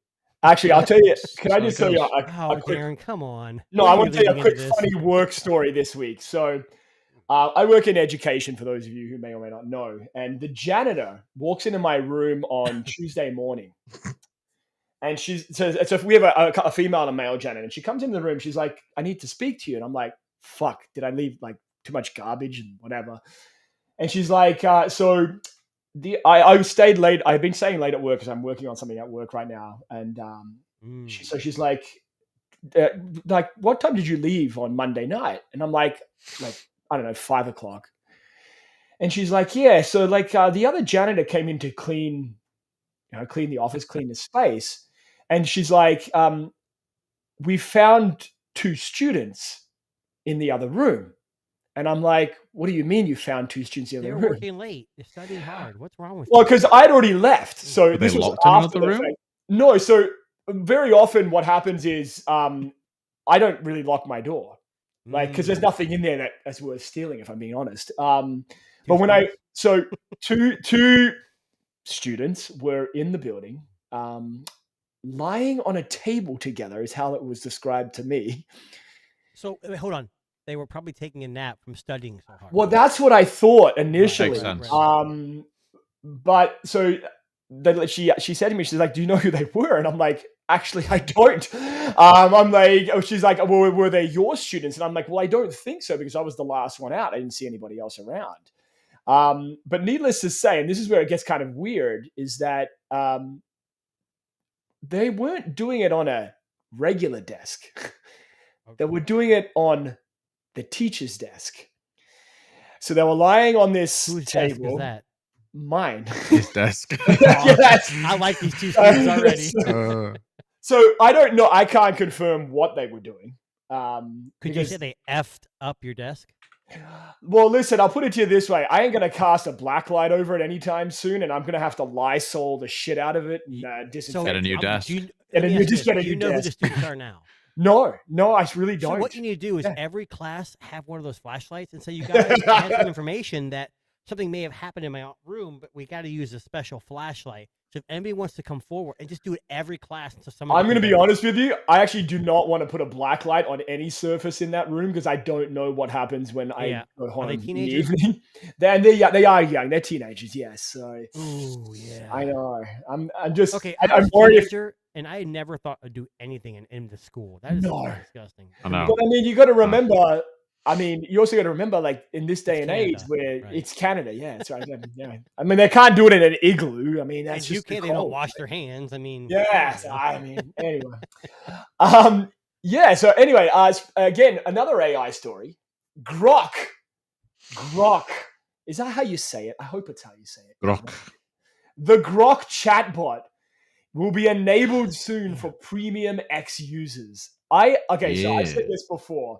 Speaker 2: Actually, I'll tell you. Can
Speaker 4: That's
Speaker 2: I
Speaker 4: how
Speaker 2: just
Speaker 4: it
Speaker 2: tell you
Speaker 4: goes.
Speaker 3: Oh,
Speaker 2: a quick?
Speaker 3: Darren, come on.
Speaker 2: No,
Speaker 3: Where
Speaker 2: I
Speaker 3: are
Speaker 2: want to tell you a
Speaker 3: leading
Speaker 2: quick
Speaker 3: into this?
Speaker 2: funny work story this week. So, I work in education, for those of you who may or may not know. And the janitor walks into my room on Tuesday morning, and so we have a female and a male janitor, and she comes into the room. She's like, "I need to speak to you," and I'm like, "Fuck, did I leave like too much garbage and whatever?" And she's like, I stayed late. I've been staying late at work because I'm working on something at work right now. And so she's like, what time did you leave on Monday night? And I'm like, I don't know, 5 o'clock. And she's like, yeah. So the other janitor came in to clean the office, clean the space. And she's like, we found 2 students in the other room. And I'm like, what do you mean you found 2 students in the
Speaker 3: They're
Speaker 2: other room?
Speaker 3: working late. They're studying hard. What's wrong with
Speaker 2: Well,
Speaker 3: you?
Speaker 2: because I'd already left. So
Speaker 4: Were they
Speaker 2: this was
Speaker 4: locked in
Speaker 2: after
Speaker 4: another
Speaker 2: the
Speaker 4: room?
Speaker 2: fact. No, so very often what happens is I don't really lock my door. Because there's nothing in there that's worth stealing, if I'm being honest. But when two students were in the building, lying on a table together is how it was described to me.
Speaker 3: So wait, hold on. They were probably taking a nap from studying so hard.
Speaker 2: Well, that's what I thought initially.
Speaker 4: Makes sense.
Speaker 2: But so she said to me, she's like, "Do you know who they were?" And I'm like, "Actually, I don't." I'm like, she's like, "Well, were they your students?" And I'm like, "Well, I don't think so because I was the last one out. I didn't see anybody else around." But needless to say, and this is where it gets kind of weird, is that they weren't doing it on a regular desk. They were doing it on the teacher's desk. So they were lying on this
Speaker 3: Whose desk
Speaker 2: table.
Speaker 3: is that?
Speaker 2: Mine.
Speaker 4: His desk.
Speaker 2: Yes.
Speaker 3: I like these 2 students already.
Speaker 2: So I don't know. I can't confirm what they were doing.
Speaker 3: Could you say they effed up your desk?
Speaker 2: Well, listen, I'll put it to you this way. I ain't going to cast a black light over it anytime soon, and I'm going to have to Lysol the shit out of it and disinfect
Speaker 4: Get a new
Speaker 2: it.
Speaker 4: desk.
Speaker 3: Do you,
Speaker 2: And
Speaker 3: let
Speaker 2: then
Speaker 3: me
Speaker 2: you
Speaker 3: ask
Speaker 2: just
Speaker 3: this.
Speaker 2: get a
Speaker 3: Do you
Speaker 2: new
Speaker 3: know who the
Speaker 2: desk.
Speaker 3: students are now?
Speaker 2: No, I really don't.
Speaker 3: So what you need to do is
Speaker 2: Yeah.
Speaker 3: every class have one of those flashlights and say, you guys have some information that something may have happened in my room, but we got to use a special flashlight. So if anybody wants to come forward and just do it every class until someone.
Speaker 2: I'm going to be honest with you. I actually do not want to put a black light on any surface in that room because I don't know what happens when I go home
Speaker 3: they
Speaker 2: in the
Speaker 3: teenagers?
Speaker 2: evening. They are young. They're teenagers, yes. So
Speaker 3: Ooh, yeah.
Speaker 2: I know. I'm just
Speaker 3: Okay,
Speaker 2: I'm
Speaker 3: I was a
Speaker 2: worried.
Speaker 3: teenager, and I never thought I'd do anything in the school. That is
Speaker 2: No.
Speaker 3: disgusting.
Speaker 4: I know.
Speaker 2: But I mean, you got to remember. I mean, you also got to remember, like in this day
Speaker 3: It's
Speaker 2: and age,
Speaker 3: Canada,
Speaker 2: where
Speaker 3: right.
Speaker 2: it's Canada. Yeah, that's right. Yeah. I mean, they can't do it in an igloo. I mean, that's
Speaker 3: In
Speaker 2: just
Speaker 3: UK, they don't wash their hands. I mean,
Speaker 2: Yes,
Speaker 3: you know.
Speaker 2: I mean, anyway. Yeah, so anyway, again, another AI story. Grok. Is that how you say it? I hope it's how you say it.
Speaker 4: Grok.
Speaker 2: The Grok chatbot will be enabled soon for premium X users. So I said this before.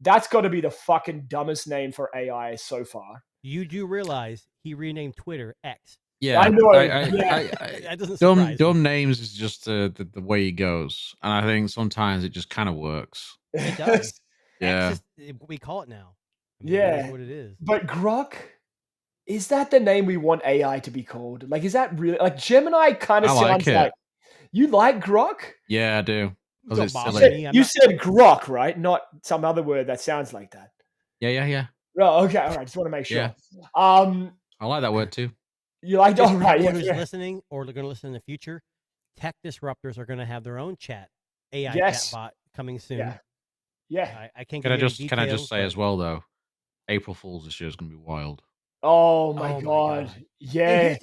Speaker 2: That's got to be the fucking dumbest name for AI so far.
Speaker 3: You do realize he renamed Twitter X.
Speaker 4: Yeah,
Speaker 2: I know.
Speaker 3: That doesn't surprise me.
Speaker 4: dumb names is just the way it goes, and I think sometimes it just kind of works.
Speaker 3: It does.
Speaker 4: Yeah.
Speaker 3: X is what we call it now. I mean,
Speaker 2: Yeah.
Speaker 3: It is what it is.
Speaker 2: But Grok, is that the name we want AI to be called? Like, is that really like Gemini? Kind of
Speaker 4: I like
Speaker 2: sounds
Speaker 4: it.
Speaker 2: like you like Grok.
Speaker 4: Yeah, I do. Because
Speaker 3: Don't
Speaker 4: it's
Speaker 3: bother
Speaker 4: silly.
Speaker 3: me. I'm
Speaker 2: You
Speaker 3: not-
Speaker 2: said Grok, right? Not some other word that sounds like that.
Speaker 4: Yeah.
Speaker 2: Oh, okay, all right. Just want to make sure.
Speaker 4: Yeah. I like that word too.
Speaker 2: You like?
Speaker 3: Just
Speaker 2: Oh, right.
Speaker 3: anyone
Speaker 2: Yeah,
Speaker 3: who's
Speaker 2: yeah.
Speaker 3: listening or they're going to listen in the future, Tech Disruptors are going to have their own AI
Speaker 2: Yes.
Speaker 3: chatbot coming soon.
Speaker 2: Yeah.
Speaker 3: I can't.
Speaker 4: Can I
Speaker 3: give you
Speaker 4: just
Speaker 3: any
Speaker 4: can I
Speaker 3: details,
Speaker 4: just say
Speaker 3: but-
Speaker 4: as well though, April Fool's this year is going to be wild.
Speaker 2: Oh my
Speaker 3: Oh my
Speaker 2: god.
Speaker 3: God.
Speaker 2: Yeah.
Speaker 3: And here's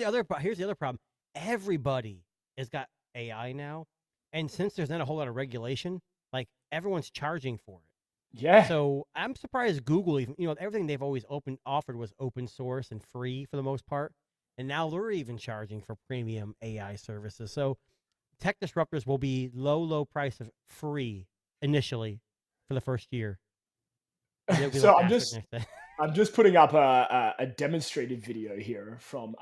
Speaker 3: the other problem. Everybody has got AI now, and since there's not a whole lot of regulation, like everyone's charging for it.
Speaker 2: Yeah.
Speaker 3: So I'm surprised Google even, everything they've always offered was open source and free for the most part, and now they're even charging for premium AI services. So Tech Disruptors will be low price of free initially for the first year. And it'll be
Speaker 2: So
Speaker 3: like
Speaker 2: I'm
Speaker 3: asterisk
Speaker 2: just
Speaker 3: next to-
Speaker 2: I'm just putting up a demonstrated video here from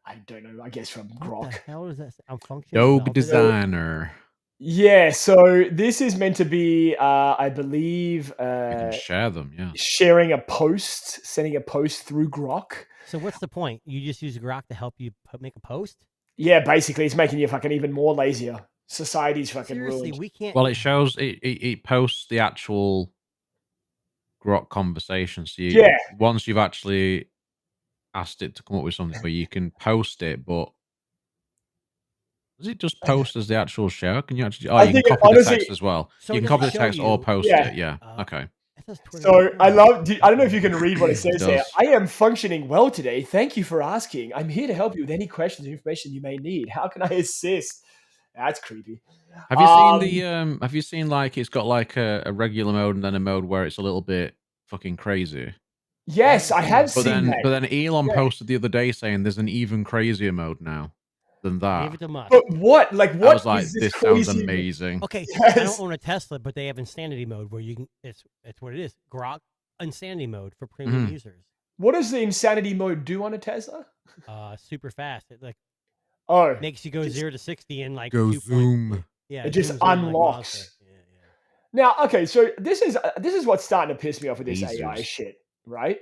Speaker 2: I don't know. I guess from
Speaker 3: What
Speaker 2: Grok.
Speaker 3: the hell is that? I'm functioning.
Speaker 4: Dog
Speaker 3: well.
Speaker 4: designer.
Speaker 2: Yeah, so this is meant to be, I believe,
Speaker 4: You can share them. Yeah.
Speaker 2: sharing a post, sending a post through Grok.
Speaker 3: So what's the point? You just use Grok to help you make a post?
Speaker 2: Yeah, basically, it's making you fucking even more lazier. Society's fucking
Speaker 3: Seriously,
Speaker 2: ruined.
Speaker 3: we can't.
Speaker 4: Well, it shows it posts the actual Grok conversation. So once you've actually asked it to come up with something where you can post it, but does it just post as the actual show? Can you actually? Oh,
Speaker 2: I
Speaker 4: you can
Speaker 2: think it
Speaker 4: copy the
Speaker 2: honestly-
Speaker 4: text as well.
Speaker 3: So
Speaker 4: You
Speaker 3: it
Speaker 4: can copy the
Speaker 3: doesn't show
Speaker 4: text or
Speaker 3: you-
Speaker 4: post
Speaker 2: Yeah.
Speaker 4: it. Yeah.
Speaker 3: Uh,
Speaker 4: Okay.
Speaker 3: It says Twitter
Speaker 2: So I
Speaker 3: Grok.
Speaker 2: love. I don't know if you can read what it says there.
Speaker 4: does.
Speaker 2: I am functioning well today. Thank you for asking. I'm here to help you with any questions or information you may need. How can I assist? That's creepy.
Speaker 4: Have you seen the Have you seen like it's got like a regular mode and then a mode where it's a little bit fucking crazy?
Speaker 2: Yes, I have
Speaker 4: But
Speaker 2: seen that.
Speaker 4: then Elon
Speaker 2: Yeah.
Speaker 4: posted the other day saying there's an even crazier mode now than that.
Speaker 3: Give it to Musk.
Speaker 2: But what? Like
Speaker 4: I
Speaker 2: what?
Speaker 4: was like,
Speaker 2: is
Speaker 4: this
Speaker 2: crazy?
Speaker 4: sounds amazing.
Speaker 3: Okay, I
Speaker 2: Yes.
Speaker 3: don't own a Tesla, but they have insanity mode where you can. It's what it is. Grok insanity mode for premium
Speaker 4: Mhm.
Speaker 3: users.
Speaker 2: What does the insanity mode do on a Tesla?
Speaker 3: Super fast. It like
Speaker 2: Oh,
Speaker 3: makes you go
Speaker 2: Just
Speaker 3: 0 to 60 in like
Speaker 4: Go
Speaker 3: 2
Speaker 4: zoom.
Speaker 3: Yeah,
Speaker 2: It just
Speaker 3: zooms in like
Speaker 2: unlocks.
Speaker 3: monster. Yeah.
Speaker 2: now okay. So this is what's starting to piss me off with this AI
Speaker 4: Lasers.
Speaker 2: shit, right?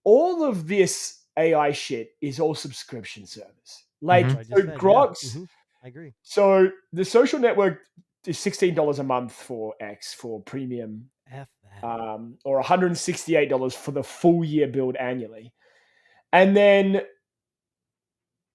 Speaker 2: All of this AI shit is all subscription service. Like
Speaker 4: Mhm.
Speaker 3: So I just
Speaker 2: so
Speaker 3: said, yeah.
Speaker 2: Grok's.
Speaker 3: Mhm, I agree.
Speaker 2: So the social network is $16 a month for X for premium,
Speaker 3: F that.
Speaker 2: or $168 for the full year build annually. And then,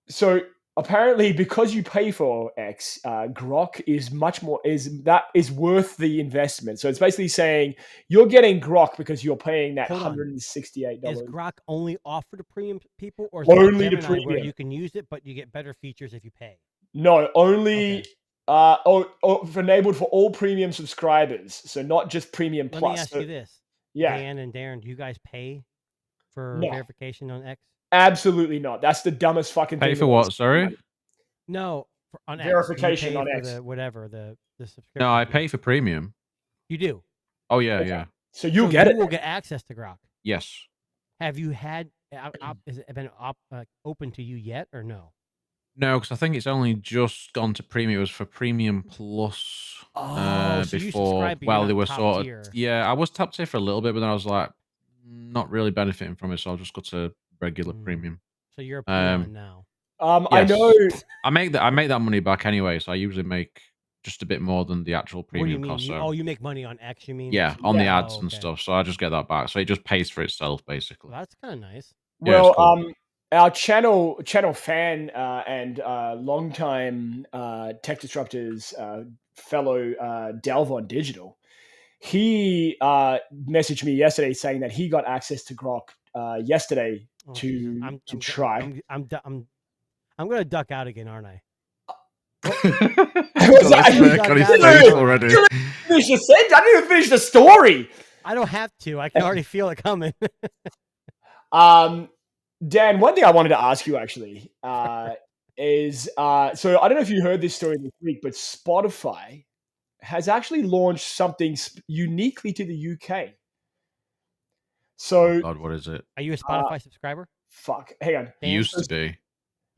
Speaker 2: so apparently, because you pay for X, Grok is much more is worth the investment. So it's basically saying you're getting Grok because you're paying that
Speaker 3: Hold on.
Speaker 2: $168.
Speaker 3: Is Grok only offered to premium people, or is it like
Speaker 2: Only to
Speaker 3: Gemini where
Speaker 2: premium.
Speaker 3: you can use it, but you get better features if you pay?
Speaker 2: No, only
Speaker 3: Okay.
Speaker 2: enabled for all premium subscribers. So not just premium
Speaker 3: Let
Speaker 2: plus.
Speaker 3: me ask
Speaker 2: So-
Speaker 3: you this:
Speaker 2: yeah,
Speaker 3: Dan and Darren, do you guys pay for
Speaker 2: No.
Speaker 3: verification on X?
Speaker 2: absolutely not. That's the dumbest fucking thing.
Speaker 4: Pay for
Speaker 2: in the
Speaker 4: what?
Speaker 2: world.
Speaker 4: Sorry.
Speaker 3: No, on X.
Speaker 2: Verification
Speaker 3: Do you
Speaker 2: on
Speaker 3: pay for
Speaker 2: X.
Speaker 3: the whatever the subscription.
Speaker 4: No, I
Speaker 3: fee?
Speaker 4: pay for premium.
Speaker 3: You do.
Speaker 4: Oh yeah,
Speaker 2: Okay.
Speaker 4: yeah.
Speaker 2: So you'll
Speaker 3: So
Speaker 2: get
Speaker 3: you
Speaker 2: it.
Speaker 3: will get access to Grok.
Speaker 4: Yes.
Speaker 3: Have you had? Has it been open to you yet, or no?
Speaker 4: No, because I think it's only just gone to premium. It was for premium plus
Speaker 3: Oh, so you
Speaker 4: before.
Speaker 3: subscribe, but you're
Speaker 4: Well, they
Speaker 3: not
Speaker 4: were
Speaker 3: top
Speaker 4: sort
Speaker 3: tier.
Speaker 4: of. Yeah, I was top tier for a little bit, but then I was like, not really benefiting from it, so I'll just go to regular
Speaker 3: Mm.
Speaker 4: premium.
Speaker 3: So you're a peon now.
Speaker 2: I
Speaker 4: Yes.
Speaker 2: know.
Speaker 4: I make that money back anyway, so I usually make just a bit more than the actual
Speaker 3: What do you
Speaker 4: premium
Speaker 3: mean?
Speaker 4: cost.
Speaker 3: You,
Speaker 4: So
Speaker 3: oh, you make money on X, you mean?
Speaker 4: yeah, on the
Speaker 2: Yeah.
Speaker 4: ads and stuff. So I just get that back. So it just pays for itself, basically.
Speaker 3: Well, that's kind of nice.
Speaker 4: Yeah, it's
Speaker 2: Well,
Speaker 4: cool.
Speaker 2: our channel fan and longtime Tech Disruptors fellow Delvon Digital, he messaged me yesterday saying that he got access to Grok yesterday
Speaker 3: Oh,
Speaker 2: to
Speaker 3: I'm
Speaker 2: try.
Speaker 3: I'm gonna duck out again, aren't I?
Speaker 2: Was that-
Speaker 4: Smirk on his
Speaker 3: Dude,
Speaker 4: face already.
Speaker 2: Finish the sentence. I didn't even finish the story.
Speaker 3: I don't have to. I can already feel it coming.
Speaker 2: Dan, one thing I wanted to ask you actually is so I don't know if you heard this story this week, but Spotify has actually launched something uniquely to the UK. So,
Speaker 4: God, what is it?
Speaker 3: Are you a Spotify subscriber?
Speaker 2: fuck, hang on.
Speaker 4: It used to be.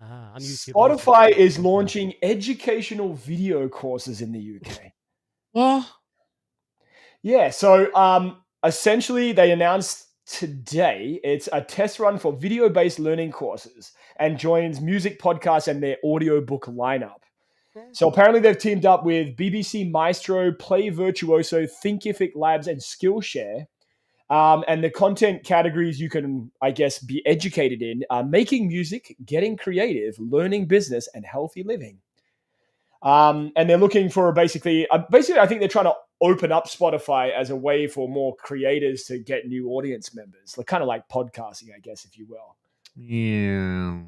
Speaker 3: I'm YouTube.
Speaker 2: Spotify is launching educational video courses in the UK.
Speaker 4: What?
Speaker 2: Yeah, so essentially they announced today it's a test run for video-based learning courses and joins music podcasts and their audiobook lineup. So apparently they've teamed up with BBC Maestro, Play Virtuoso, Thinkific Labs, and Skillshare. And the content categories you can, I guess, be educated in are making music, getting creative, learning business, and healthy living. And they're looking for basically, I think they're trying to open up Spotify as a way for more creators to get new audience members, like kind of like podcasting, I guess, if you will.
Speaker 4: Yeah.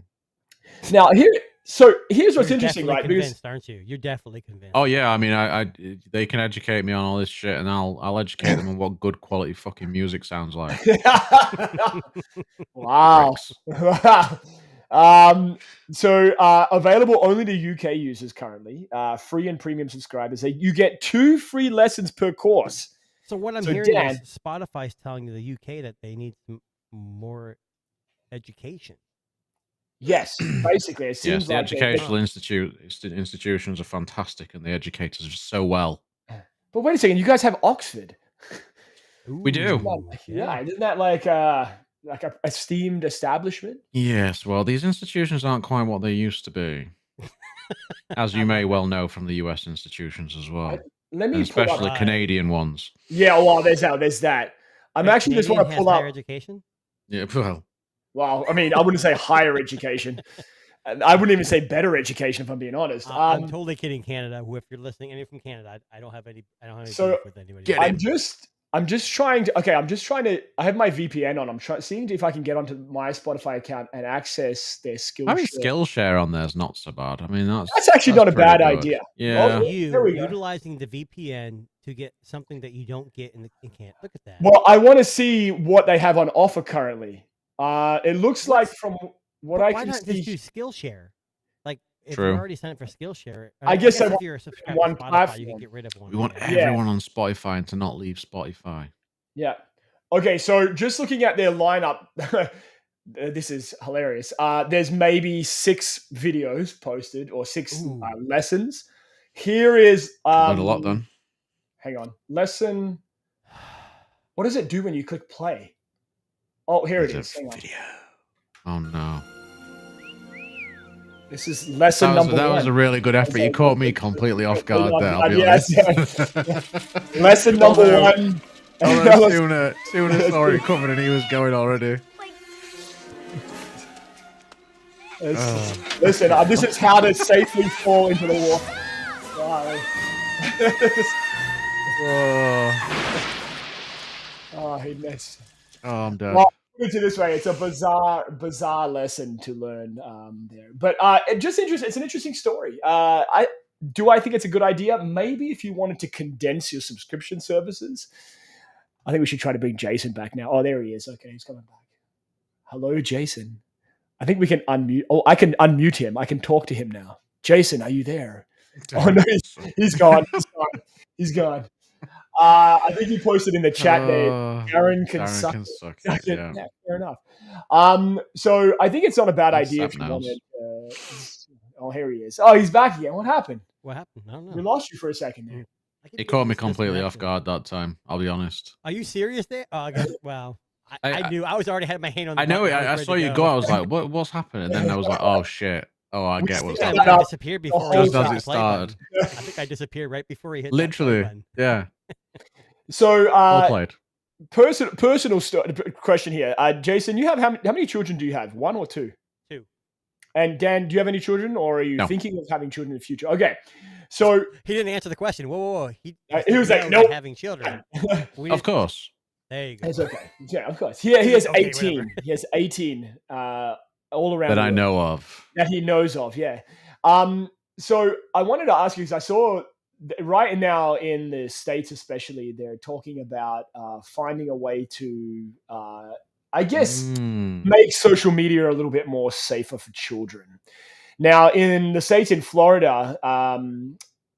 Speaker 2: Now, here's what's
Speaker 3: You're
Speaker 2: interesting,
Speaker 3: definitely
Speaker 2: right?
Speaker 3: Convinced, aren't you? You're definitely convinced.
Speaker 4: Oh yeah. I mean, I they can educate me on all this shit, and I'll educate them on what good quality fucking music sounds like.
Speaker 2: Wow.
Speaker 4: Pricks.
Speaker 2: So available only to UK users currently, free and premium subscribers. You get 2 free lessons per course.
Speaker 3: So what I'm
Speaker 2: So,
Speaker 3: hearing
Speaker 2: Dan-
Speaker 3: is Spotify's telling the UK that they need more education.
Speaker 2: Yes, basically, it seems
Speaker 4: Yes, the
Speaker 2: like
Speaker 4: educational institutions are fantastic, and they educate us so well.
Speaker 2: But wait a second, you guys have Oxford.
Speaker 4: We do.
Speaker 3: Ooh,
Speaker 2: Yeah, isn't that like a esteemed establishment?
Speaker 4: Yes, well, these institutions aren't quite what they used to be, as you may well know from the US institutions as well,
Speaker 2: Let
Speaker 4: and
Speaker 2: me pull
Speaker 4: especially
Speaker 2: up.
Speaker 4: Canadian ones.
Speaker 2: Yeah, well, there's that. I'm
Speaker 3: Wait,
Speaker 2: actually just want to
Speaker 3: Canadian
Speaker 2: pull
Speaker 3: has
Speaker 2: up.
Speaker 3: higher education.
Speaker 4: Yeah, well,
Speaker 2: Well, I mean, I wouldn't say higher education. I wouldn't even say better education, if I'm being honest.
Speaker 3: I'm totally kidding, Canada. Who, if you're listening, any from Canada, I don't have any
Speaker 2: So,
Speaker 3: beef with anybody.
Speaker 4: get
Speaker 2: I'm just trying to. Okay, I have my VPN on. I'm seeing if I can get onto my Spotify account and access their Skillshare.
Speaker 4: having Skillshare on there is not so bad. I mean,
Speaker 2: That's actually not a
Speaker 4: pretty
Speaker 2: bad
Speaker 4: good.
Speaker 2: idea.
Speaker 4: Yeah.
Speaker 2: Well,
Speaker 3: You
Speaker 2: there we go.
Speaker 3: utilizing the VPN to get something that you don't get in Canada. Look at that.
Speaker 2: Well, I want to see what they have on offer currently. It looks like from what
Speaker 3: But
Speaker 2: I
Speaker 3: why
Speaker 2: can
Speaker 3: not
Speaker 2: see.
Speaker 3: just do Skillshare? Like, if
Speaker 4: True.
Speaker 3: you're already signed up for Skillshare,
Speaker 2: I guess I
Speaker 3: if
Speaker 2: want
Speaker 3: you're a subscriber
Speaker 2: one
Speaker 3: to Spotify, you
Speaker 2: platform.
Speaker 3: can get rid of one.
Speaker 4: We want
Speaker 3: yeah.
Speaker 4: everyone on Spotify and to not leave Spotify.
Speaker 2: Yeah. Okay, so just looking at their lineup, this is hilarious. There's maybe 6 videos posted or 6
Speaker 3: Ooh.
Speaker 2: lessons. Here is
Speaker 4: Learned a lot then.
Speaker 2: hang on. Lesson. What does it do when you click play? Oh, here it
Speaker 4: There's
Speaker 2: is.
Speaker 4: a
Speaker 2: Hang on.
Speaker 4: video. Oh no.
Speaker 2: This is lesson
Speaker 4: That was,
Speaker 2: number
Speaker 4: that
Speaker 2: 1.
Speaker 4: was a really good effort. You caught me completely off guard there, I'll be
Speaker 2: Yes,
Speaker 4: honest.
Speaker 2: Lesson number
Speaker 4: Although-
Speaker 2: 1.
Speaker 4: Although soon I saw it coming and he was going already.
Speaker 2: Listen, this is how to safely fall into the water. Wow. Oh, he missed.
Speaker 4: Oh, I'm dead.
Speaker 2: Well, put it this way, it's a bizarre lesson to learn there. But just interesting. It's an interesting story. I think it's a good idea. Maybe if you wanted to condense your subscription services, I think we should try to bring Jason back now. Oh, there he is. Okay, he's coming back. Hello, Jason. I think we can unmute. Oh, I can unmute him. I can talk to him now. Jason, are you there? Oh no, he's gone. He's gone. I think he posted in the chat there. Aaron can suck it.
Speaker 4: Yeah.
Speaker 2: Yeah, fair enough. So I think it's not a bad
Speaker 4: That's
Speaker 2: idea if you
Speaker 4: something
Speaker 2: wanted. Oh, here he is. Oh, he's back again. What happened?
Speaker 3: What happened? I don't know.
Speaker 2: We lost you for a second there.
Speaker 3: I keep
Speaker 4: It
Speaker 3: getting
Speaker 4: caught me
Speaker 3: this
Speaker 4: completely off
Speaker 3: disconnection.
Speaker 4: guard that time, I'll be honest.
Speaker 3: Are you serious there? Oh, I guess, wow. I knew I was already had my hand on the
Speaker 4: I know it.
Speaker 3: button.
Speaker 4: I
Speaker 3: was
Speaker 4: saw
Speaker 3: ready
Speaker 4: you
Speaker 3: to
Speaker 4: go. I was like, what's happening? And then I was like, oh shit. Oh, I
Speaker 2: We
Speaker 4: get
Speaker 2: still
Speaker 4: what's
Speaker 3: I
Speaker 2: have
Speaker 3: think
Speaker 4: happening.
Speaker 3: I
Speaker 2: Up
Speaker 3: disappeared
Speaker 2: the
Speaker 3: before
Speaker 2: whole
Speaker 3: he
Speaker 4: Just as
Speaker 3: hit
Speaker 4: it
Speaker 3: the play button.
Speaker 4: started.
Speaker 3: I think I disappeared right before he hit that play
Speaker 4: Literally.
Speaker 3: button.
Speaker 4: Yeah.
Speaker 2: So,
Speaker 4: Well played.
Speaker 2: personal question here. Jason, you have how many children do you have? 1 or 2?
Speaker 3: 2.
Speaker 2: And Dan, do you have any children, or are you
Speaker 4: No.
Speaker 2: thinking of having children in the future? Okay, so
Speaker 3: He didn't answer the question. Whoa. He
Speaker 2: he was like,
Speaker 3: no to
Speaker 2: nope.
Speaker 3: having children. We
Speaker 4: Of
Speaker 3: didn't-
Speaker 4: Course.
Speaker 3: There you go.
Speaker 2: It's okay. Yeah, of course. He has
Speaker 3: Okay,
Speaker 2: 18.
Speaker 3: whatever.
Speaker 2: He has 18 all around
Speaker 4: That
Speaker 2: the
Speaker 4: I
Speaker 2: world.
Speaker 4: know of.
Speaker 2: That he knows of. Yeah. So I wanted to ask you because I saw right now in the States, especially, they're talking about finding a way to, I guess, make social media a little bit more safer for children. Now, in the States, in Florida,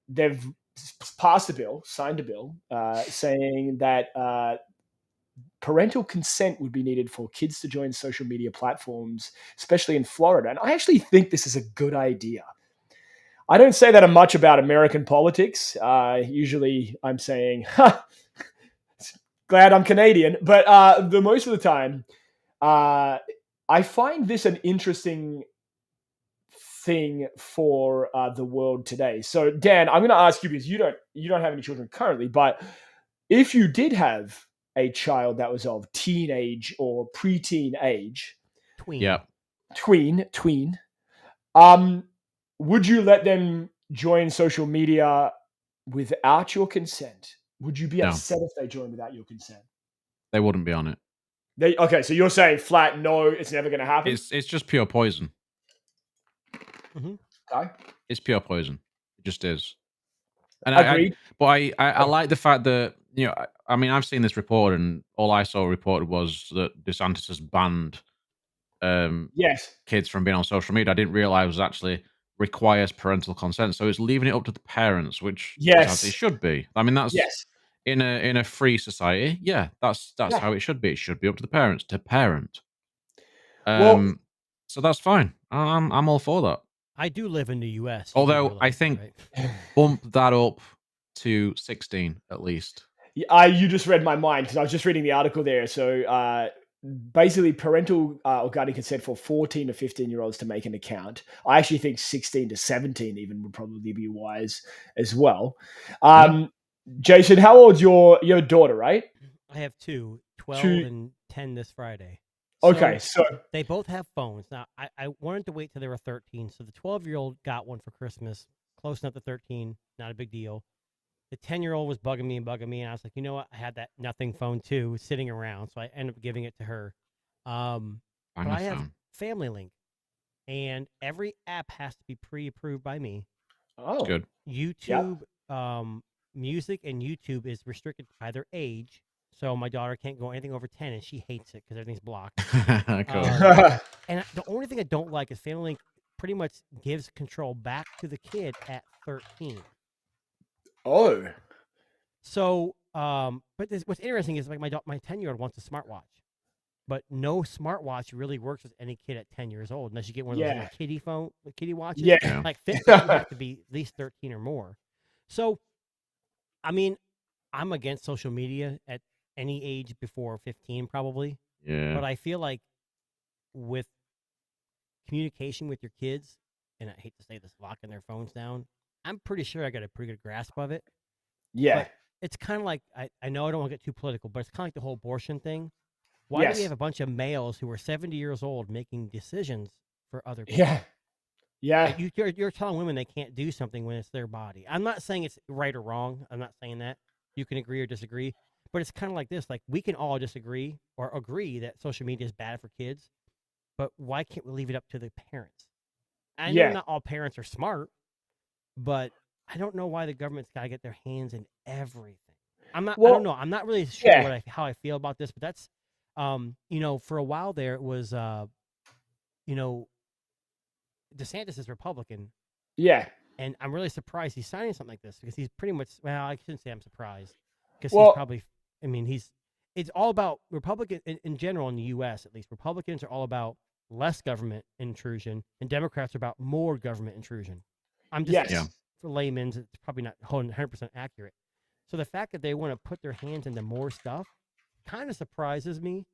Speaker 2: they've signed a bill, saying that parental consent would be needed for kids to join social media platforms, especially in Florida. And I actually think this is a good idea. I don't say that much about American politics. Usually I'm saying, glad I'm Canadian. But the most of the time, I find this an interesting thing for the world today. So, Dan, I'm going to ask you because you don't have any children currently, but if you did have a child that was of teenage or preteen age,
Speaker 3: Tween.
Speaker 4: Yeah.
Speaker 2: tween, would you let them join social media without your consent? Would you be
Speaker 4: No.
Speaker 2: upset if they joined without your consent?
Speaker 4: They wouldn't be on it.
Speaker 2: Okay, so you're saying flat no, it's never going to happen.
Speaker 4: It's just pure poison.
Speaker 2: Okay.
Speaker 4: It's pure poison. It just is. And
Speaker 2: Agreed.
Speaker 4: I like the fact that, you know, I mean, I've seen this report, and all I saw reported was that DeSantis has banned
Speaker 2: Yes.
Speaker 4: kids from being on social media. I didn't realize it was actually requires parental consent. So it's leaving it up to the parents, which is
Speaker 2: Yes.
Speaker 4: as it should be. I mean, that's
Speaker 2: Yes.
Speaker 4: in a free society. Yeah, that's
Speaker 2: Yeah.
Speaker 4: how it should be. It should be up to the parents to parent.
Speaker 2: Well-
Speaker 4: So that's fine. I'm all for that.
Speaker 3: I do live in the U.S. you do
Speaker 4: Although I
Speaker 3: realize that,
Speaker 4: think
Speaker 3: right?
Speaker 4: bump that up to 16 at least.
Speaker 2: You just read my mind because I was just reading the article there. So basically, parental or guardian consent for 14 to 15-year-olds to make an account. I actually think 16 to 17 even would probably be wise as well. Jason, how old's your daughter, right?
Speaker 3: I have 2, 12
Speaker 2: Two-
Speaker 3: and 10 this Friday.
Speaker 2: Okay, so
Speaker 3: They both have phones. Now, I wanted to wait till they were 13. So the 12-year-old got one for Christmas. Close enough to 13. Not a big deal. The 10-year-old was bugging me. And I was like, you know what? I had that nothing phone too sitting around. So I ended up giving it to her. But I have Family Link. And every app has to be pre-approved by me.
Speaker 2: oh,
Speaker 4: Good.
Speaker 3: YouTube, music and YouTube is restricted by their age. So my daughter can't go anything over 10, and she hates it because everything's blocked.
Speaker 4: Cool.
Speaker 3: And the only thing I don't like is Family Link pretty much gives control back to the kid at 13.
Speaker 2: oh,
Speaker 3: So, but what's interesting is like my 10-year-old wants a smartwatch, but no smartwatch really works with any kid at 10 years old unless you get one of those little kiddie watches.
Speaker 2: Yeah.
Speaker 4: Yeah.
Speaker 3: Like Fitbit, you have to be at least 13 or more. So, I mean, I'm against social media at any age before 15 probably,
Speaker 4: Yeah.
Speaker 3: but I feel like with communication with your kids, and I hate to say this, locking their phones down, I'm pretty sure I got a pretty good grasp of it.
Speaker 2: yeah,
Speaker 3: But it's kind of like, I know I don't want to get too political, but it's kind of like the whole abortion thing. Why do
Speaker 2: Yes.
Speaker 3: we have a bunch of males who are 70 years old making decisions for other people?
Speaker 2: yeah,
Speaker 3: Like, you're telling women they can't do something when it's their body. I'm not saying it's right or wrong. I'm not saying that. You can agree or disagree. But it's kind of like this. Like, we can all disagree or agree that social media is bad for kids. But why can't we leave it up to the parents? I know
Speaker 2: Yeah.
Speaker 3: not all parents are smart, but I don't know why the government's got to get their hands in everything. I don't know. I'm not really sure
Speaker 2: yeah.
Speaker 3: how I feel about this, but that's, for a while there, it was, DeSantis is Republican,
Speaker 2: yeah.
Speaker 3: and I'm really surprised he's signing something like this because he's pretty much, well, I shouldn't say I'm surprised because
Speaker 2: Well-
Speaker 3: he's probably, it's all about Republican in general in the U.S. at least. Republicans are all about less government intrusion, and Democrats are about more government intrusion. I'm just,
Speaker 2: Yes.
Speaker 4: Yeah.
Speaker 3: for layman's, it's probably not 100% accurate. So the fact that they want to put their hands into more stuff kind of surprises me.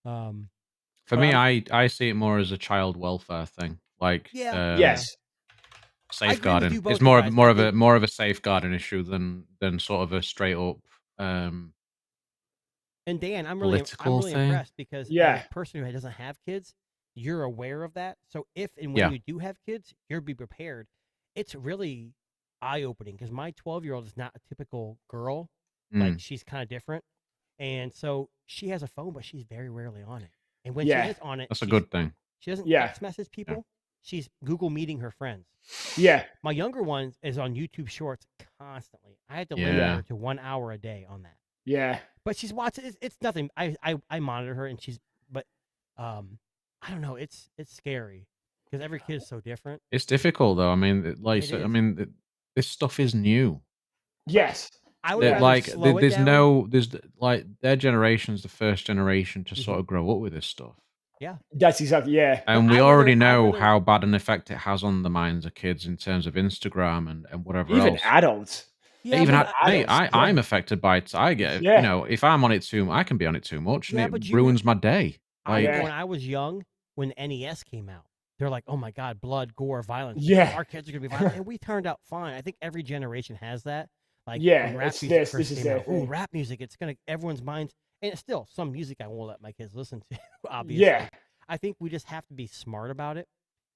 Speaker 4: For
Speaker 2: Well,
Speaker 4: me, I see it more as a child welfare thing, like
Speaker 3: Yeah.
Speaker 2: yes.
Speaker 4: safeguarding.
Speaker 3: you both,
Speaker 4: It's
Speaker 3: you
Speaker 4: more
Speaker 3: guys.
Speaker 4: more
Speaker 3: I
Speaker 4: of a
Speaker 3: think-
Speaker 4: more of a safeguarding issue than sort of a straight up
Speaker 3: And Dan, I'm
Speaker 4: political
Speaker 3: really
Speaker 4: thing.
Speaker 3: impressed because
Speaker 2: Yeah.
Speaker 3: as a person who doesn't have kids, you're aware of that. So if and when
Speaker 4: Yeah.
Speaker 3: you do have kids, you'll be prepared. It's really eye opening because my 12-year-old is not a typical girl. Like she's kind of different, and so she has a phone, but she's very rarely on it. And when
Speaker 2: Yeah.
Speaker 3: she is on it,
Speaker 4: That's a good thing.
Speaker 3: she doesn't
Speaker 2: Yeah.
Speaker 3: text message people. She's Google meeting her friends.
Speaker 2: Yeah.
Speaker 3: My younger one is on YouTube Shorts constantly. I had to limit
Speaker 4: Yeah.
Speaker 3: her to 1 hour a day on that.
Speaker 2: Yeah.
Speaker 3: But she's watching. It's nothing. I monitor her, and but I don't know. It's scary because every kid is so different.
Speaker 4: It's difficult though. I mean, like,
Speaker 3: It
Speaker 4: I
Speaker 3: is.
Speaker 4: mean, this stuff is new.
Speaker 2: Yes.
Speaker 3: I would
Speaker 4: That,
Speaker 3: rather
Speaker 4: like,
Speaker 3: slow it
Speaker 4: there's
Speaker 3: down.
Speaker 4: no, there's like their generation's the first generation to sort of grow up with this stuff,
Speaker 2: That's exactly. Yeah.
Speaker 4: and
Speaker 3: But
Speaker 4: we
Speaker 3: I'd
Speaker 4: already
Speaker 3: rather- I'd
Speaker 4: know
Speaker 3: rather-
Speaker 4: how bad an effect it has on the minds of kids in terms of Instagram and whatever
Speaker 2: Even
Speaker 4: else.
Speaker 2: adults.
Speaker 3: Yeah,
Speaker 4: Even
Speaker 3: but
Speaker 4: mate,
Speaker 2: adults, yeah.
Speaker 4: I'm affected by it. I get,
Speaker 2: Yeah.
Speaker 4: you know, if I'm on it I can be on it too much,
Speaker 3: Yeah,
Speaker 4: and
Speaker 3: but
Speaker 4: it
Speaker 3: you
Speaker 4: ruins my day.
Speaker 3: I
Speaker 4: Like,
Speaker 3: know when I was young, when NES came out, they're like, "Oh my god, blood, gore, violence!
Speaker 2: Yeah.
Speaker 3: Our kids are gonna be violent," and we turned out fine. I think every generation has that. Like,
Speaker 2: Yeah,
Speaker 3: when rap
Speaker 2: it's
Speaker 3: music
Speaker 2: this
Speaker 3: first
Speaker 2: is
Speaker 3: came
Speaker 2: their
Speaker 3: out, ooh,
Speaker 2: thing.
Speaker 3: rap music, it's gonna everyone's minds, and it's still some music I won't let my kids listen to. Obviously,
Speaker 2: Yeah.
Speaker 3: I think we just have to be smart about it,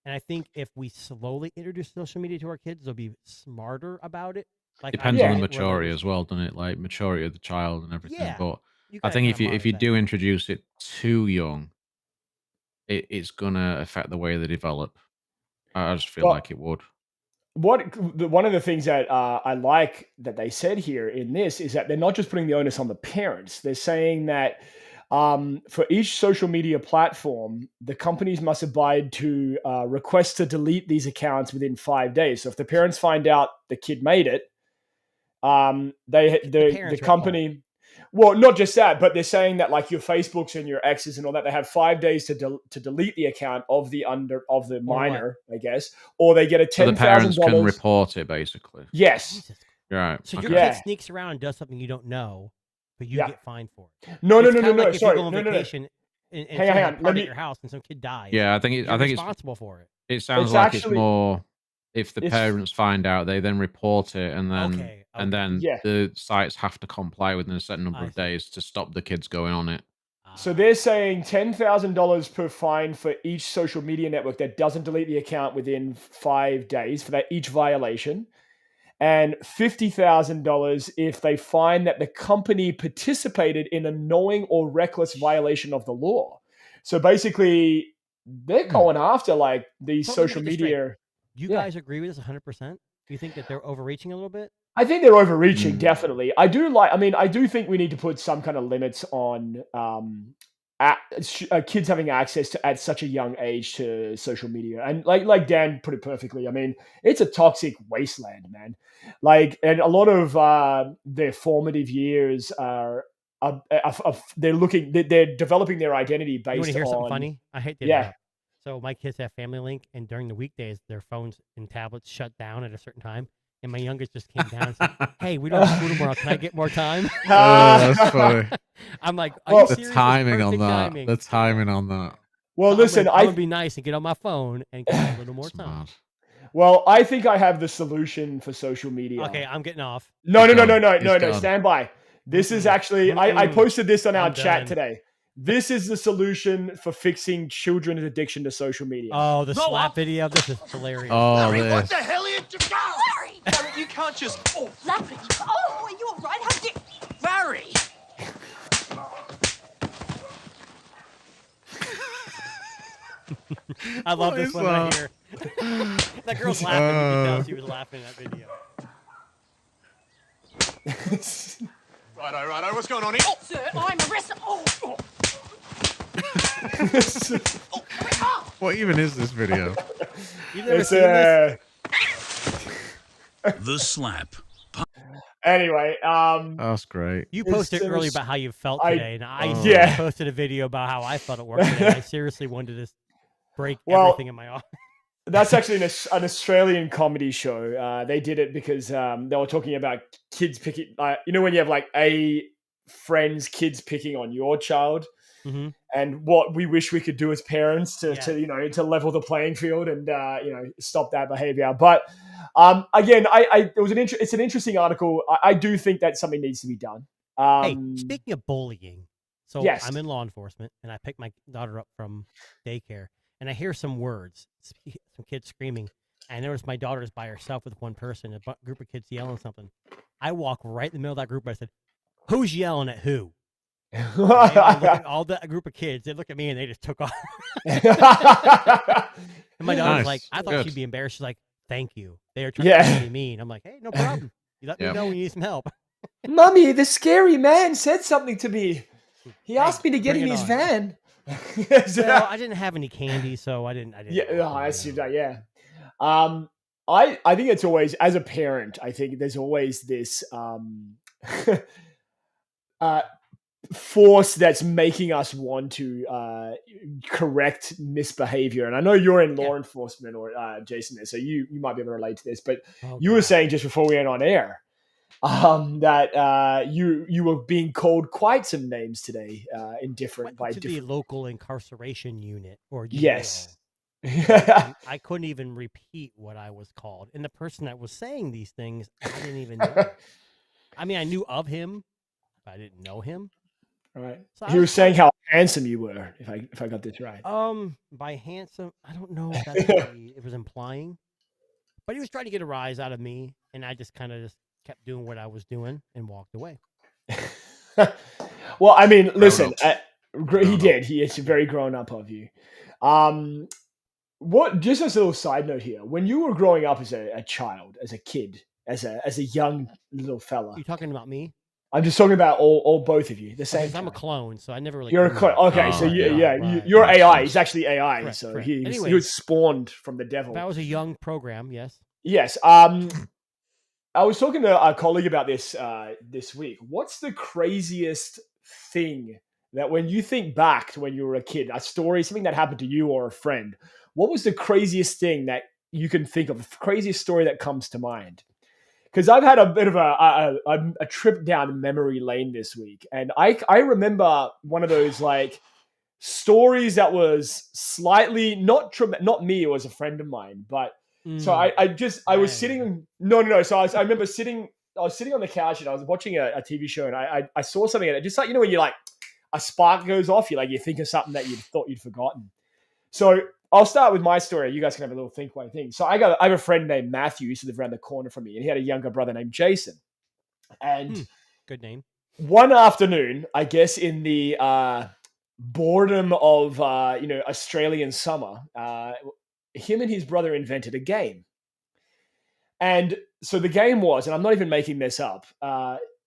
Speaker 3: and I think if we slowly introduce social media to our kids, they'll be smarter about it. Like
Speaker 4: depends
Speaker 2: Yeah.
Speaker 4: on the maturity as well, doesn't it? Like maturity of the child and everything.
Speaker 3: Yeah,
Speaker 4: But
Speaker 3: You
Speaker 4: I
Speaker 3: gotta
Speaker 4: think
Speaker 3: kinda
Speaker 4: if you
Speaker 3: monitor
Speaker 4: do
Speaker 3: that.
Speaker 4: introduce it too young, it's gonna affect the way they develop. I just feel
Speaker 2: Well,
Speaker 4: like it would.
Speaker 2: One of the things that I like that they said here in this is that they're not just putting the onus on the parents. They're saying that for each social media platform, the companies must abide to requests to delete these accounts within 5 days. So if the parents find out the kid made it, the
Speaker 3: parents are at
Speaker 2: company. Well, not just that, but they're saying that like your Facebooks and your X's and all that, they have 5 days to delete the account of the minor, I guess, or they get a
Speaker 4: So the parents can
Speaker 2: $10,000.
Speaker 4: report it, basically.
Speaker 2: Yes.
Speaker 3: Jesus.
Speaker 4: Right.
Speaker 3: So
Speaker 4: okay.
Speaker 3: your
Speaker 2: Yeah.
Speaker 3: kid sneaks around and does something you don't know, but you
Speaker 2: Yeah.
Speaker 3: get fined for it.
Speaker 2: No,
Speaker 3: It's kinda like if
Speaker 2: sorry.
Speaker 3: you go on
Speaker 2: No.
Speaker 3: vacation and
Speaker 2: Hang on,
Speaker 3: you have
Speaker 2: hang
Speaker 3: a
Speaker 2: on. Let
Speaker 3: party
Speaker 2: me-
Speaker 3: at your house and some kid dies.
Speaker 4: Yeah, I think
Speaker 3: you're
Speaker 4: it's
Speaker 3: responsible for it.
Speaker 4: it sounds
Speaker 2: It's
Speaker 4: like
Speaker 2: actually-
Speaker 4: it's more if the
Speaker 2: it's-
Speaker 4: parents find out, they then report it, and then
Speaker 3: Okay,
Speaker 4: and
Speaker 3: okay.
Speaker 4: then
Speaker 2: Yeah.
Speaker 4: the sites have to comply within a certain number
Speaker 3: I
Speaker 4: of
Speaker 3: see.
Speaker 4: days to stop the kids going on it.
Speaker 2: So they're saying $10,000 per fine for each social media network that doesn't delete the account within 5 days for that each violation, and $50,000 if they find that the company participated in a knowing or reckless violation of the law. So basically, they're going after like these
Speaker 3: So let me
Speaker 2: social
Speaker 3: get this straight.
Speaker 2: media.
Speaker 3: Do you
Speaker 2: Yeah.
Speaker 3: guys agree with this 100%? Do you think that they're overreaching a little bit?
Speaker 2: I think they're overreaching,
Speaker 4: Mm.
Speaker 2: definitely. I do think we need to put some kind of limits on kids having access to at such a young age to social media. And like Dan put it perfectly, I mean, it's a toxic wasteland, man. Like, and a lot of their formative years are they're developing their identity
Speaker 3: You want
Speaker 2: based
Speaker 3: to hear something
Speaker 2: on
Speaker 3: funny? I hate to
Speaker 2: Yeah.
Speaker 3: interrupt. So my kids have Family Link, and during the weekdays, their phones and tablets shut down at a certain time. And my youngest just came down and said, "Hey, we don't have school tomorrow. Can I get more time?"
Speaker 4: That's funny.
Speaker 3: I'm like, "Are
Speaker 2: Well,
Speaker 3: you
Speaker 4: The
Speaker 3: serious? It's
Speaker 4: timing on
Speaker 3: perfect
Speaker 4: that.
Speaker 3: timing."
Speaker 4: The timing on that.
Speaker 2: Well,
Speaker 3: I'm
Speaker 2: listen,
Speaker 3: like, I'm gonna be nice and get on my phone and get a little more
Speaker 4: It's
Speaker 3: time.
Speaker 4: mad.
Speaker 2: well, I think I have the solution for social media.
Speaker 3: Okay, I'm getting off.
Speaker 2: No,
Speaker 4: He's
Speaker 2: no.
Speaker 4: done.
Speaker 2: Stand by. This is actually, I
Speaker 3: Mm-mm.
Speaker 2: posted this on our
Speaker 3: I'm
Speaker 2: chat
Speaker 3: done.
Speaker 2: today. This is the solution for fixing children's addiction to social media.
Speaker 3: Oh, the slap video. This is hilarious.
Speaker 4: Oh, this.
Speaker 5: hell are you doing? Larry! Larry, you can't just. Oh,
Speaker 6: Larry! Oh, are you all right? How did
Speaker 5: Larry!
Speaker 3: I love
Speaker 4: What
Speaker 3: this
Speaker 4: is
Speaker 3: one right
Speaker 4: that?
Speaker 3: here. That girl's laughing. You can tell she was laughing at that video.
Speaker 5: Righto. What's going on here? Oh,
Speaker 6: Sir, I'm arrested. Oh,
Speaker 4: What even is this video?
Speaker 3: You've never
Speaker 2: It's
Speaker 3: seen this?
Speaker 7: The slap.
Speaker 2: Anyway,
Speaker 4: That's great.
Speaker 3: You
Speaker 2: it's-
Speaker 3: posted
Speaker 2: it
Speaker 3: earlier
Speaker 2: was-
Speaker 3: about how you felt
Speaker 2: I-
Speaker 3: today, and I
Speaker 2: Yeah.
Speaker 3: posted a video about how I felt at work today. I seriously wanted to break
Speaker 2: Well,
Speaker 3: everything in my office.
Speaker 2: that's actually an Australian comedy show. They did it because they were talking about kids picking, when you have like a friend's kids picking on your child.
Speaker 3: Mhm.
Speaker 2: and what we wish we could do as parents to,
Speaker 3: Yeah.
Speaker 2: to level the playing field and stop that behavior. But again, it's an interesting article. I do think that something needs to be done.
Speaker 3: Hey, speaking of bullying, so
Speaker 2: Yes.
Speaker 3: I'm in law enforcement, and I pick my daughter up from daycare, and I hear some words, some kids screaming. I notice my daughter is by herself with one person, a group of kids yelling something. I walk right in the middle of that group. And I said, "Who's yelling at who?" And I look at all that group of kids. They look at me and they just took off. And my daughter's
Speaker 4: Nice.
Speaker 3: like, I thought
Speaker 4: Good.
Speaker 3: she'd be embarrassed. She's like, "Thank you." They are trying to be mean. I'm like, "Hey, no problem. You let me
Speaker 4: Yep.
Speaker 3: know when you need some help."
Speaker 2: Mummy, the scary man said something to me. He asked me to get
Speaker 3: bring
Speaker 2: in
Speaker 3: it
Speaker 2: his
Speaker 3: on.
Speaker 2: van.
Speaker 3: Well, I didn't have any candy, so I didn't.
Speaker 2: Yeah,
Speaker 3: know,
Speaker 2: I
Speaker 3: you
Speaker 2: see
Speaker 3: know.
Speaker 2: that. Yeah. I think it's always, as a parent, I think there's always this force that's making us want to correct misbehavior. And I know you're in law enforcement, or Jason is, so you might be able to relate to this. But
Speaker 3: Oh,
Speaker 2: you were
Speaker 3: God.
Speaker 2: saying just before we went on air that you were being called quite some names today in different
Speaker 3: Went to the local incarceration unit or jail.
Speaker 2: Yes.
Speaker 3: And I couldn't even repeat what I was called. And the person that was saying these things, I didn't even know. I mean, I knew of him, but I didn't know him.
Speaker 2: Right.
Speaker 3: So
Speaker 2: He was saying how handsome you were, if I got this right.
Speaker 3: By handsome, I don't know if that's what it was implying, but he was trying to get a rise out of me, and I just kind of just kept doing what I was doing and walked away.
Speaker 2: Well, I mean, listen,
Speaker 4: Grown
Speaker 2: he
Speaker 4: up.
Speaker 2: did. It's very grown up of you. What? Just as a little side note here, when you were growing up as a child, as a kid, as a young little fella,
Speaker 3: You talking about me?
Speaker 2: I'm just talking about all both of you. The same.
Speaker 3: Because I'm a clone, so I never really.
Speaker 2: You're a
Speaker 3: grew up.
Speaker 2: clone. Okay, so
Speaker 4: Oh,
Speaker 2: you're
Speaker 4: Makes
Speaker 2: AI.
Speaker 4: sense.
Speaker 2: He's actually AI.
Speaker 3: Correct,
Speaker 2: so
Speaker 3: correct.
Speaker 2: he
Speaker 3: Anyways,
Speaker 2: was spawned from the devil.
Speaker 3: That was a young program, yes.
Speaker 2: Yes. I was talking to a colleague about this this week. What's the craziest thing that, when you think back to when you were a kid, a story, something that happened to you or a friend, what was the craziest thing that you can think of, the craziest story that comes to mind? Because I've had a bit of a trip down memory lane this week, and I remember one of those like stories that was slightly not me, it was a friend of mine, but so I was sitting. No. So I remember I was sitting on the couch and I was watching a TV show, and I saw something, and it just like, when you're like, a spark goes off, you think of something that you thought you'd forgotten. So I'll start with my story. You guys can have a little think while I think. So I have a friend named Matthew, who used to live around the corner from me, and he had a younger brother named Jason. And
Speaker 3: Good name.
Speaker 2: one afternoon, I guess in the boredom of Australian summer, him and his brother invented a game. And so the game was, and I'm not even making this up,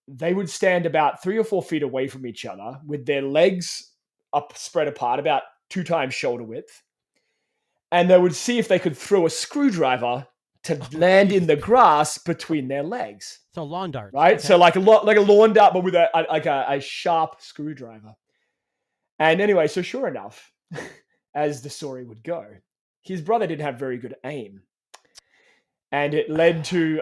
Speaker 2: they would stand about 3 or 4 feet away from each other with their legs up spread apart, about 2 times shoulder width. And they would see if they could throw a screwdriver to land in the grass between their legs.
Speaker 3: So lawn darts.
Speaker 2: Right?
Speaker 3: Okay.
Speaker 2: So like a lawn dart, but with a sharp screwdriver. And anyway, so sure enough, as the story would go, his brother didn't have very good aim. And it led to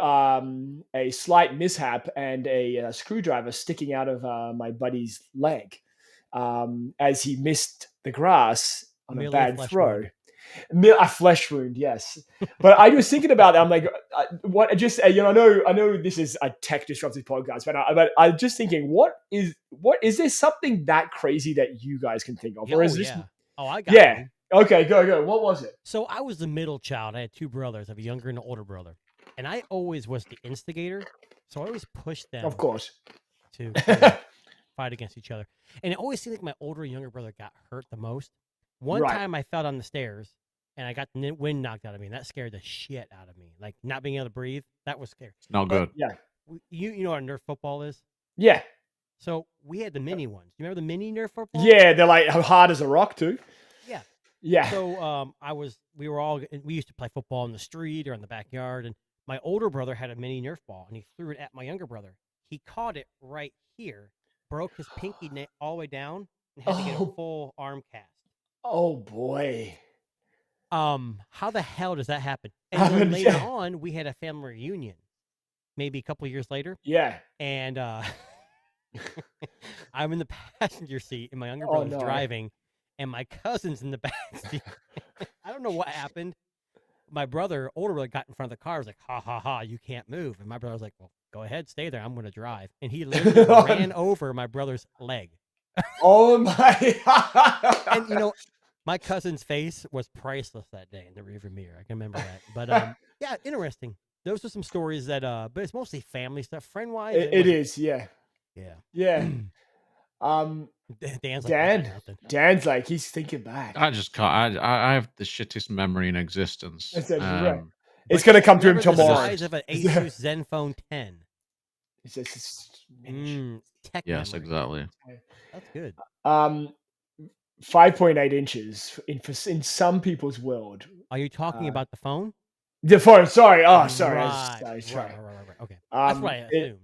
Speaker 2: a slight mishap and a screwdriver sticking out of my buddy's leg as he missed the grass on
Speaker 3: Merely
Speaker 2: a
Speaker 3: a
Speaker 2: bad
Speaker 3: flesh
Speaker 2: throw.
Speaker 3: wound.
Speaker 2: A flesh wound, yes. But I was thinking about that. I'm like, what? Just I know this is a tech disruptive podcast, but I'm just thinking, what is there something that crazy that you guys can think of, or is this?
Speaker 3: Yeah. Oh, I got
Speaker 2: Yeah.
Speaker 3: one.
Speaker 2: Okay, go. What was it?
Speaker 3: So I was the middle child. I had 2 brothers. I have a younger and an older brother. And I always was the instigator. So I always pushed them
Speaker 2: Of course.
Speaker 3: to fight against each other. And it always seemed like my older and younger brother got hurt the most. One
Speaker 2: Right.
Speaker 3: time I fell down the stairs and I got the wind knocked out of me. And that scared the shit out of me. Like not being able to breathe. That was scary.
Speaker 4: It's not good.
Speaker 2: Yeah.
Speaker 3: You know what a Nerf football is?
Speaker 2: Yeah.
Speaker 3: So we had the mini ones. You remember the mini Nerf football?
Speaker 2: Yeah, they're like hard as a rock too.
Speaker 3: Yeah.
Speaker 2: Yeah.
Speaker 3: So we used to play football in the street or in the backyard, and my older brother had a mini Nerf ball, and he threw it at my younger brother. He caught it right here, broke his pinky all the way down, and had to get a
Speaker 2: Oh.
Speaker 3: full arm cast.
Speaker 2: Oh boy.
Speaker 3: How the hell does that happen? And
Speaker 2: How
Speaker 3: then
Speaker 2: did-
Speaker 3: later
Speaker 2: yeah.
Speaker 3: on, we had a family reunion, maybe a couple of years later,
Speaker 2: Yeah.
Speaker 3: and I'm in the passenger seat, and my younger
Speaker 2: Oh,
Speaker 3: brother's
Speaker 2: no.
Speaker 3: driving, and my cousin's in the back seat. I don't know what happened. My brother, older brother, got in front of the car. I was like, ha, ha, ha, you can't move. And my brother was like, well, go ahead, stay there. I'm going to drive. And he literally ran over my brother's leg.
Speaker 2: Oh my!
Speaker 3: And, you know, my cousin's face was priceless that day in the rearview mirror. I can remember that. But, yeah, interesting. Those are some stories that, but it's mostly family stuff. Friend-wise,
Speaker 2: it
Speaker 3: wasn't-
Speaker 2: is, yeah,
Speaker 3: Yeah.
Speaker 2: yeah.
Speaker 3: Dan's like, "I got
Speaker 2: Dan,
Speaker 3: nothing."
Speaker 2: Dan's like he's thinking back.
Speaker 4: I just can't. I have the shittest memory in existence.
Speaker 2: That's right.
Speaker 4: Um,
Speaker 2: It's
Speaker 3: But
Speaker 2: gonna come to him
Speaker 3: remember the
Speaker 2: tomorrow.
Speaker 3: size of an Asus Zenfone 10.
Speaker 2: He says it's miniature.
Speaker 3: Tech
Speaker 4: yes,
Speaker 3: memory.
Speaker 4: exactly.
Speaker 3: That's good.
Speaker 2: 5.8 inches in some people's world.
Speaker 3: Are you talking about the phone?
Speaker 2: The phone. Sorry. Oh, sorry.
Speaker 3: Right,
Speaker 2: I was trying.
Speaker 3: right. Okay. That's what I assumed.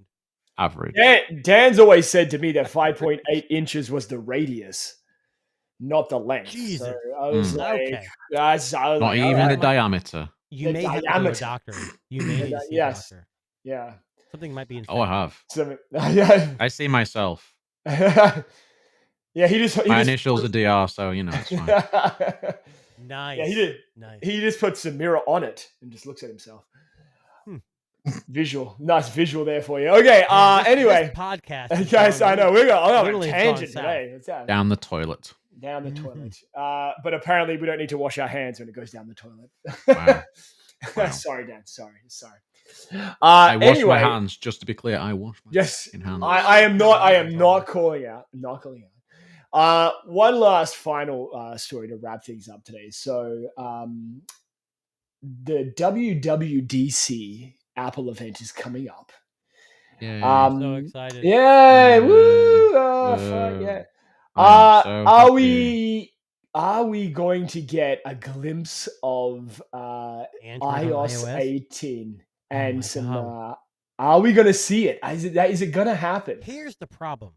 Speaker 4: Average.
Speaker 2: Dan's always said to me that 5.8 inches was the radius, not the length.
Speaker 3: Jesus.
Speaker 2: So I was like,
Speaker 3: Okay.
Speaker 2: I was
Speaker 4: Not
Speaker 2: like,
Speaker 4: even
Speaker 2: all
Speaker 4: the
Speaker 2: right.
Speaker 4: diameter.
Speaker 3: You
Speaker 2: The
Speaker 3: may have to go to a
Speaker 2: diameter.
Speaker 3: doctor. You may need to see
Speaker 2: Yes.
Speaker 3: a doctor.
Speaker 2: Yeah.
Speaker 3: Something might be infected.
Speaker 4: Oh, I have.
Speaker 2: So, yeah.
Speaker 4: I see myself.
Speaker 2: Yeah. He just.
Speaker 4: My initials are DR, so you know it's fine.
Speaker 3: Nice.
Speaker 2: Yeah, he did.
Speaker 3: Nice.
Speaker 2: He just puts a mirror on it and just looks at himself. Visual, nice visual there for you. Okay.
Speaker 3: Man, this
Speaker 2: Anyway,
Speaker 3: podcast. has
Speaker 2: guys,
Speaker 3: gone
Speaker 2: I know we're on a
Speaker 3: literally has
Speaker 2: tangent
Speaker 3: gone
Speaker 2: today. What's that?
Speaker 4: Down the toilet.
Speaker 2: Down the
Speaker 3: Mhm.
Speaker 2: toilet. But apparently we don't need to wash our hands when it goes down the toilet.
Speaker 4: Wow. Wow.
Speaker 2: Sorry, Dan. Sorry.
Speaker 4: I wash
Speaker 2: anyway,
Speaker 4: my hands. Just to be clear, I wash my
Speaker 2: Yes,
Speaker 4: fucking hands.
Speaker 2: I am not calling out. I'm not calling out. One last final story to wrap things up today. So, the WWDC Apple event is coming up.
Speaker 4: Yay.
Speaker 3: So excited.
Speaker 2: Yeah, woo!
Speaker 4: Woo.
Speaker 2: Fuck yeah.
Speaker 4: I'm so happy.
Speaker 2: Are we going to get a glimpse of
Speaker 3: Android on
Speaker 2: iOS 18 and
Speaker 3: my
Speaker 2: some?
Speaker 3: God.
Speaker 2: Are we going to see it? Is it going to happen?
Speaker 3: Here's the problem.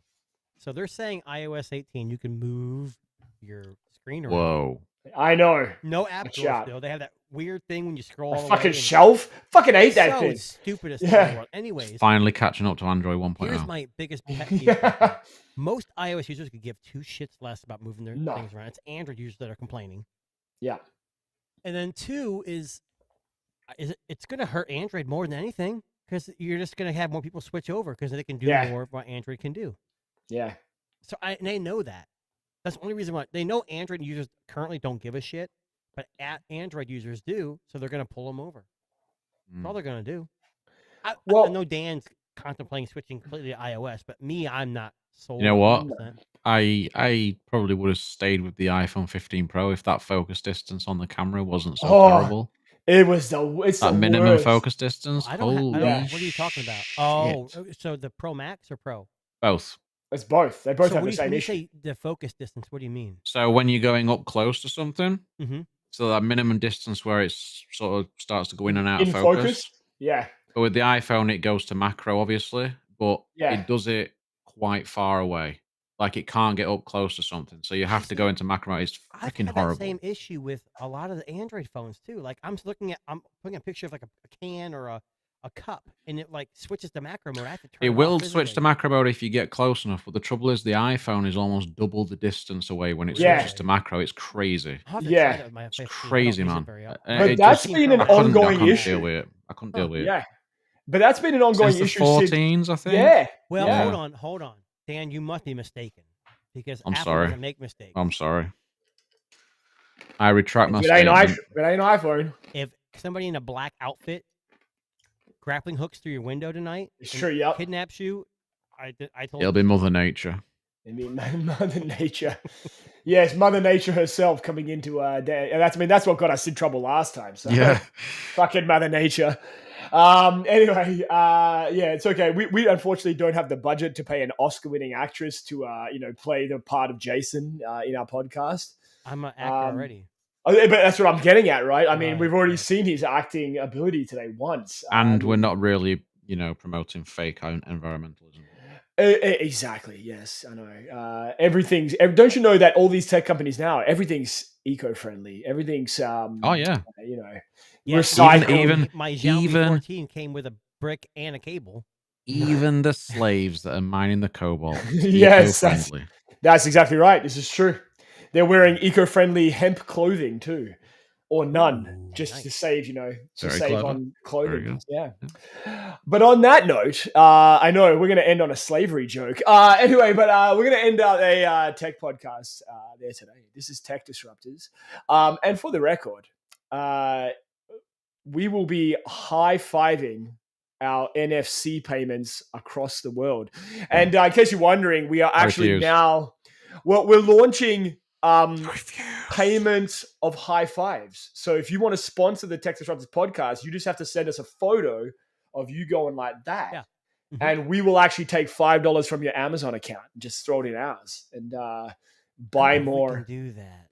Speaker 3: So they're saying iOS 18, you can move your screen around.
Speaker 4: Whoa.
Speaker 2: I know.
Speaker 3: No app
Speaker 2: Watch
Speaker 3: drawer
Speaker 2: out.
Speaker 3: still. They have that weird thing when you scroll
Speaker 2: A
Speaker 3: all the
Speaker 2: fucking
Speaker 3: way.
Speaker 2: shelf. Fucking hate that
Speaker 3: so
Speaker 2: thing.
Speaker 3: stupidest
Speaker 2: Yeah.
Speaker 3: thing in the world. Anyways,
Speaker 4: Finally catching up to Android 1.0.
Speaker 3: here's my biggest pet peeve. about
Speaker 2: Yeah.
Speaker 3: that. Most iOS users could give two shits less about moving their
Speaker 2: No.
Speaker 3: things around. It's Android users that are complaining.
Speaker 2: Yeah.
Speaker 3: And then two is it's going to hurt Android more than anything because you're just going to have more people switch over because they can do
Speaker 2: Yeah.
Speaker 3: more of what Android can do.
Speaker 2: Yeah.
Speaker 3: So and they know that. That's the only reason why they know Android users currently don't give a shit, but Android users do. So they're going to pull them over. That's all they're going to do. I know Dan's contemplating switching completely to iOS, but me, I'm not sold.
Speaker 4: You know what?
Speaker 3: 100%.
Speaker 4: I probably would have stayed with the iPhone 15 Pro if that focus distance on the camera wasn't so
Speaker 2: Oh,
Speaker 4: terrible.
Speaker 2: It's
Speaker 4: That
Speaker 2: the
Speaker 4: minimum
Speaker 2: worst.
Speaker 4: focus distance.
Speaker 3: I don't.
Speaker 4: Holy
Speaker 2: Yeah.
Speaker 3: What are you talking about? Oh,
Speaker 4: shit.
Speaker 3: so the Pro Max or Pro?
Speaker 4: Both.
Speaker 2: It's both. They both
Speaker 3: So
Speaker 2: have
Speaker 3: when
Speaker 2: the same
Speaker 3: you
Speaker 2: issue.
Speaker 3: say the focus distance, what do you mean?
Speaker 4: So when you're going up close to something,
Speaker 3: Mm-hmm.
Speaker 4: so that minimum distance where it sort of starts to go in and out
Speaker 2: In
Speaker 4: of focus.
Speaker 2: focus? Yeah.
Speaker 4: But with the iPhone, it goes to macro, obviously, but
Speaker 2: Yeah.
Speaker 4: it does it quite far away. Like it can't get up close to something, so you have to go into macro mode. It's
Speaker 3: I've
Speaker 4: freaking
Speaker 3: had
Speaker 4: horrible.
Speaker 3: that same issue with a lot of the Android phones too. Like I'm putting a picture of like a can or a cup, and it like switches to macro mode. I have to turn
Speaker 4: It
Speaker 3: off
Speaker 4: will switch to
Speaker 3: physically.
Speaker 4: macro mode if you get close enough, but the trouble is the iPhone is almost double the distance away when it
Speaker 2: Yeah.
Speaker 4: switches to macro. It's crazy.
Speaker 3: I'll have to
Speaker 2: Yeah.
Speaker 3: try that with my
Speaker 4: It's
Speaker 3: 15. I don't
Speaker 4: crazy,
Speaker 3: use it
Speaker 4: man.
Speaker 3: very often.
Speaker 2: But
Speaker 4: It
Speaker 2: that's
Speaker 4: just-
Speaker 2: been an
Speaker 4: I couldn't
Speaker 2: ongoing issue.
Speaker 4: deal with it. I couldn't deal with it.
Speaker 2: Yeah. But that's been an ongoing
Speaker 4: Since the
Speaker 2: issue since.
Speaker 4: 14s, I think.
Speaker 2: Yeah.
Speaker 3: Well,
Speaker 2: Yeah.
Speaker 3: hold on, Dan. You must be mistaken because
Speaker 4: I'm
Speaker 3: Apple
Speaker 4: sorry.
Speaker 3: doesn't make mistakes.
Speaker 4: I'm sorry. I retract my
Speaker 2: It ain't
Speaker 4: statement.
Speaker 2: iPhone.
Speaker 3: If somebody in a black outfit grappling hooks through your window tonight,
Speaker 2: It's
Speaker 3: and
Speaker 2: true, yep.
Speaker 3: kidnaps you, I told
Speaker 4: It'll be Mother Nature.
Speaker 2: I mean, Mother Nature. Yes, Mother Nature herself coming into day. And that's what got us in trouble last time. So fucking Mother Nature. Anyway, yeah, it's okay. We unfortunately don't have the budget to pay an Oscar-winning actress to play the part of Jason in our podcast.
Speaker 3: I'm an actor already.
Speaker 2: But that's what I'm getting at, right? I mean,
Speaker 3: Right,
Speaker 2: we've already
Speaker 3: right.
Speaker 2: seen his acting ability today once,
Speaker 4: And we're not really, promoting fake environmentalism.
Speaker 2: Exactly. Yes, I know. Everything's. Don't you know that all these tech companies now, everything's eco-friendly. Everything's.
Speaker 4: Oh yeah.
Speaker 2: You know,
Speaker 3: Yeah,
Speaker 2: recycled.
Speaker 4: even-
Speaker 3: my Xiaomi
Speaker 4: even-
Speaker 3: 14 came with a brick and a cable.
Speaker 4: Even the slaves that are mining the cobalt,
Speaker 2: Yes,
Speaker 4: eco-friendly.
Speaker 2: that's exactly right. This is true. They're wearing eco-friendly hemp clothing too, or none,
Speaker 3: Ooh,
Speaker 2: just to
Speaker 3: nice.
Speaker 2: save, to
Speaker 4: Very
Speaker 2: save
Speaker 4: clever.
Speaker 2: on
Speaker 4: Very
Speaker 2: clothing.
Speaker 4: good.
Speaker 2: Yeah. But on that note, I know we're going to end on a slavery joke. Anyway, but we're going to end out a tech podcast there today. This is Tech Disruptors. And for the record, we will be high-fiving our NFC payments across the world. And in case you're wondering, we are actually
Speaker 4: Refuse.
Speaker 2: now, well, we're launching payments of high fives. So if you want to sponsor the Tech Disruptors podcast, you just have to send us a photo of you going like that.
Speaker 3: Yeah. Mhm.
Speaker 2: And we will actually take $5 from your Amazon account and just throw it in ours and buy
Speaker 3: I don't know if we
Speaker 2: more.
Speaker 3: can do that.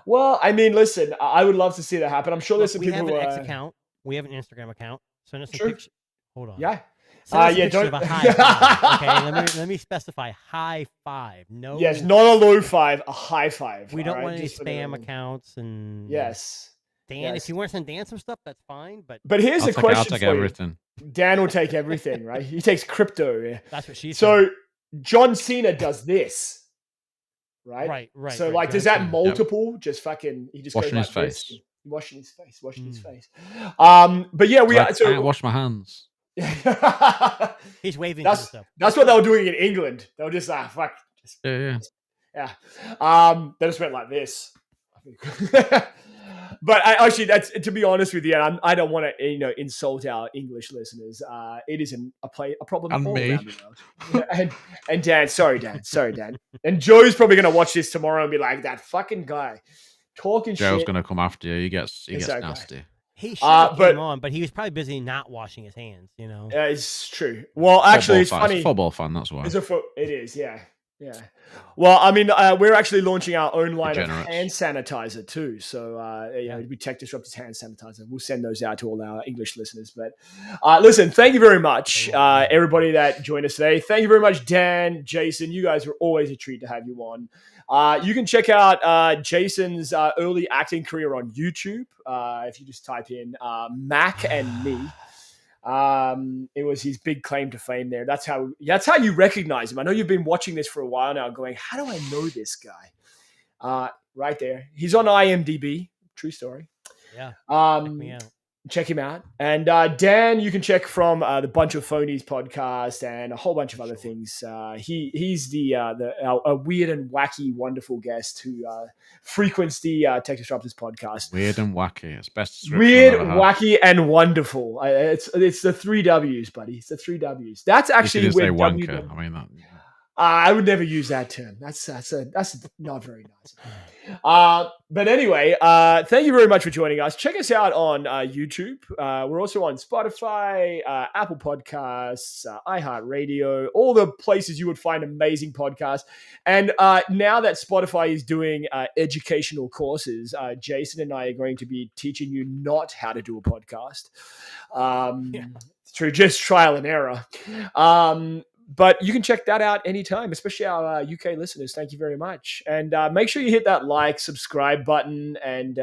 Speaker 2: Well, I mean, listen, I would love to see that happen. I'm sure there's
Speaker 3: Look,
Speaker 2: some
Speaker 3: we
Speaker 2: people
Speaker 3: have an
Speaker 2: who
Speaker 3: X account. We have an Instagram account. Send us some
Speaker 2: Sure.
Speaker 3: pictures. Hold on.
Speaker 2: Yeah.
Speaker 3: Send us a
Speaker 2: yeah,
Speaker 3: picture
Speaker 2: don't-
Speaker 3: of a high five. Okay, let me specify high five. No.
Speaker 2: Yes, not a low five, a high five.
Speaker 3: We don't
Speaker 2: all
Speaker 3: want
Speaker 2: right?
Speaker 3: any
Speaker 2: Just for the
Speaker 3: spam
Speaker 2: record.
Speaker 3: accounts and
Speaker 2: Yes.
Speaker 3: Dan,
Speaker 2: yes.
Speaker 3: if you want to send Dan some stuff, that's fine. But
Speaker 2: But here's
Speaker 4: I'll
Speaker 2: a
Speaker 4: take
Speaker 2: question for
Speaker 4: everything.
Speaker 2: you. Dan will take everything, right? He takes crypto. Yeah.
Speaker 3: that's what she said.
Speaker 2: So John Cena does this, right?
Speaker 3: Right.
Speaker 2: So
Speaker 3: right,
Speaker 2: like, does
Speaker 3: John
Speaker 2: that
Speaker 3: Cena.
Speaker 2: multiple just fucking? He just
Speaker 4: Washing
Speaker 2: goes
Speaker 4: his
Speaker 2: like this,
Speaker 4: face.
Speaker 2: washing his face, washing his
Speaker 3: Mm.
Speaker 2: face. But yeah, we
Speaker 4: Like,
Speaker 2: are.
Speaker 4: I
Speaker 2: So
Speaker 4: can't wash my hands.
Speaker 3: He's waving to
Speaker 2: that's
Speaker 3: himself.
Speaker 2: that's what they were doing in England. They were just fuck. Just,
Speaker 4: Yeah.
Speaker 2: yeah. They just went like this. But I actually, that's, to be honest with you, and I don't want to insult our English listeners. It is a problem
Speaker 4: And
Speaker 2: all
Speaker 4: me.
Speaker 2: around the world. Yeah, and Dan, sorry Dan, and Joe's probably gonna watch this tomorrow and be like, that fucking guy talking
Speaker 4: Joe's
Speaker 2: shit.
Speaker 4: gonna come after you. He gets
Speaker 2: It's okay.
Speaker 4: nasty.
Speaker 3: He should have
Speaker 2: but-
Speaker 3: came on, but he was probably busy not washing his hands.
Speaker 2: It's true. Well, actually, it's
Speaker 4: Football fan.
Speaker 2: funny.
Speaker 4: It's a football fan. That's why.
Speaker 2: It is, yeah. Well, I mean, we're actually launching our own line of
Speaker 4: Degenerates.
Speaker 2: hand sanitizer too. So, it'd be Tech Disruptors hand sanitizer. We'll send those out to all our English listeners. But listen, thank you very much, everybody that joined us today. Thank you very much, Dan, Jason. You guys were always a treat to have you on. You can check out Jason's early acting career on YouTube. If you just type in Mac and Me. It was his big claim to fame there. That's how you recognize him. I know you've been watching this for a while now going, how do I know this guy? Right there. He's on IMDb. True story.
Speaker 3: Yeah. Check me out.
Speaker 2: Check him out. And Dan, you can check from the Bunch of Phonies podcast and a whole bunch of other things. He's a weird and wacky, wonderful guest who frequents the Tech Disruptors podcast.
Speaker 4: Weird and wacky. It's best description
Speaker 2: Weird,
Speaker 4: I've ever had.
Speaker 2: wacky, and wonderful. It's the 3 W's, buddy. It's the 3 W's. That's
Speaker 4: You
Speaker 2: actually
Speaker 4: didn't say
Speaker 2: where
Speaker 4: wanker. I mean that.
Speaker 2: I would never use that term. That's not very nice. But anyway, thank you very much for joining us. Check us out on YouTube. We're also on Spotify, Apple Podcasts, iHeartRadio, all the places you would find amazing podcasts. And now that Spotify is doing educational courses, Jason and I are going to be teaching you not how to do a podcast. Through just trial and error. But you can check that out anytime, especially our UK listeners. Thank you very much. And make sure you hit that like, subscribe button and,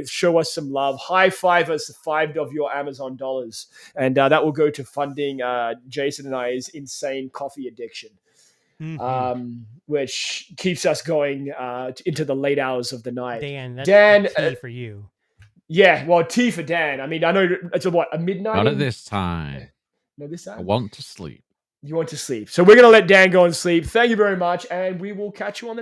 Speaker 2: show us some love. High five us $5 of your Amazon dollars. And that will go to funding Jason and I's insane coffee addiction, which keeps us going into the late hours of the night.
Speaker 3: Dan, that's
Speaker 2: Dan,
Speaker 3: tea for you.
Speaker 2: Yeah, well, T for Dan. I mean, I know it's a midnight?
Speaker 4: Not at this time.
Speaker 2: No, this time?
Speaker 4: I want to sleep.
Speaker 2: You want to sleep. So we're going to let Dan go and sleep. Thank you very much. And we will catch you on the next.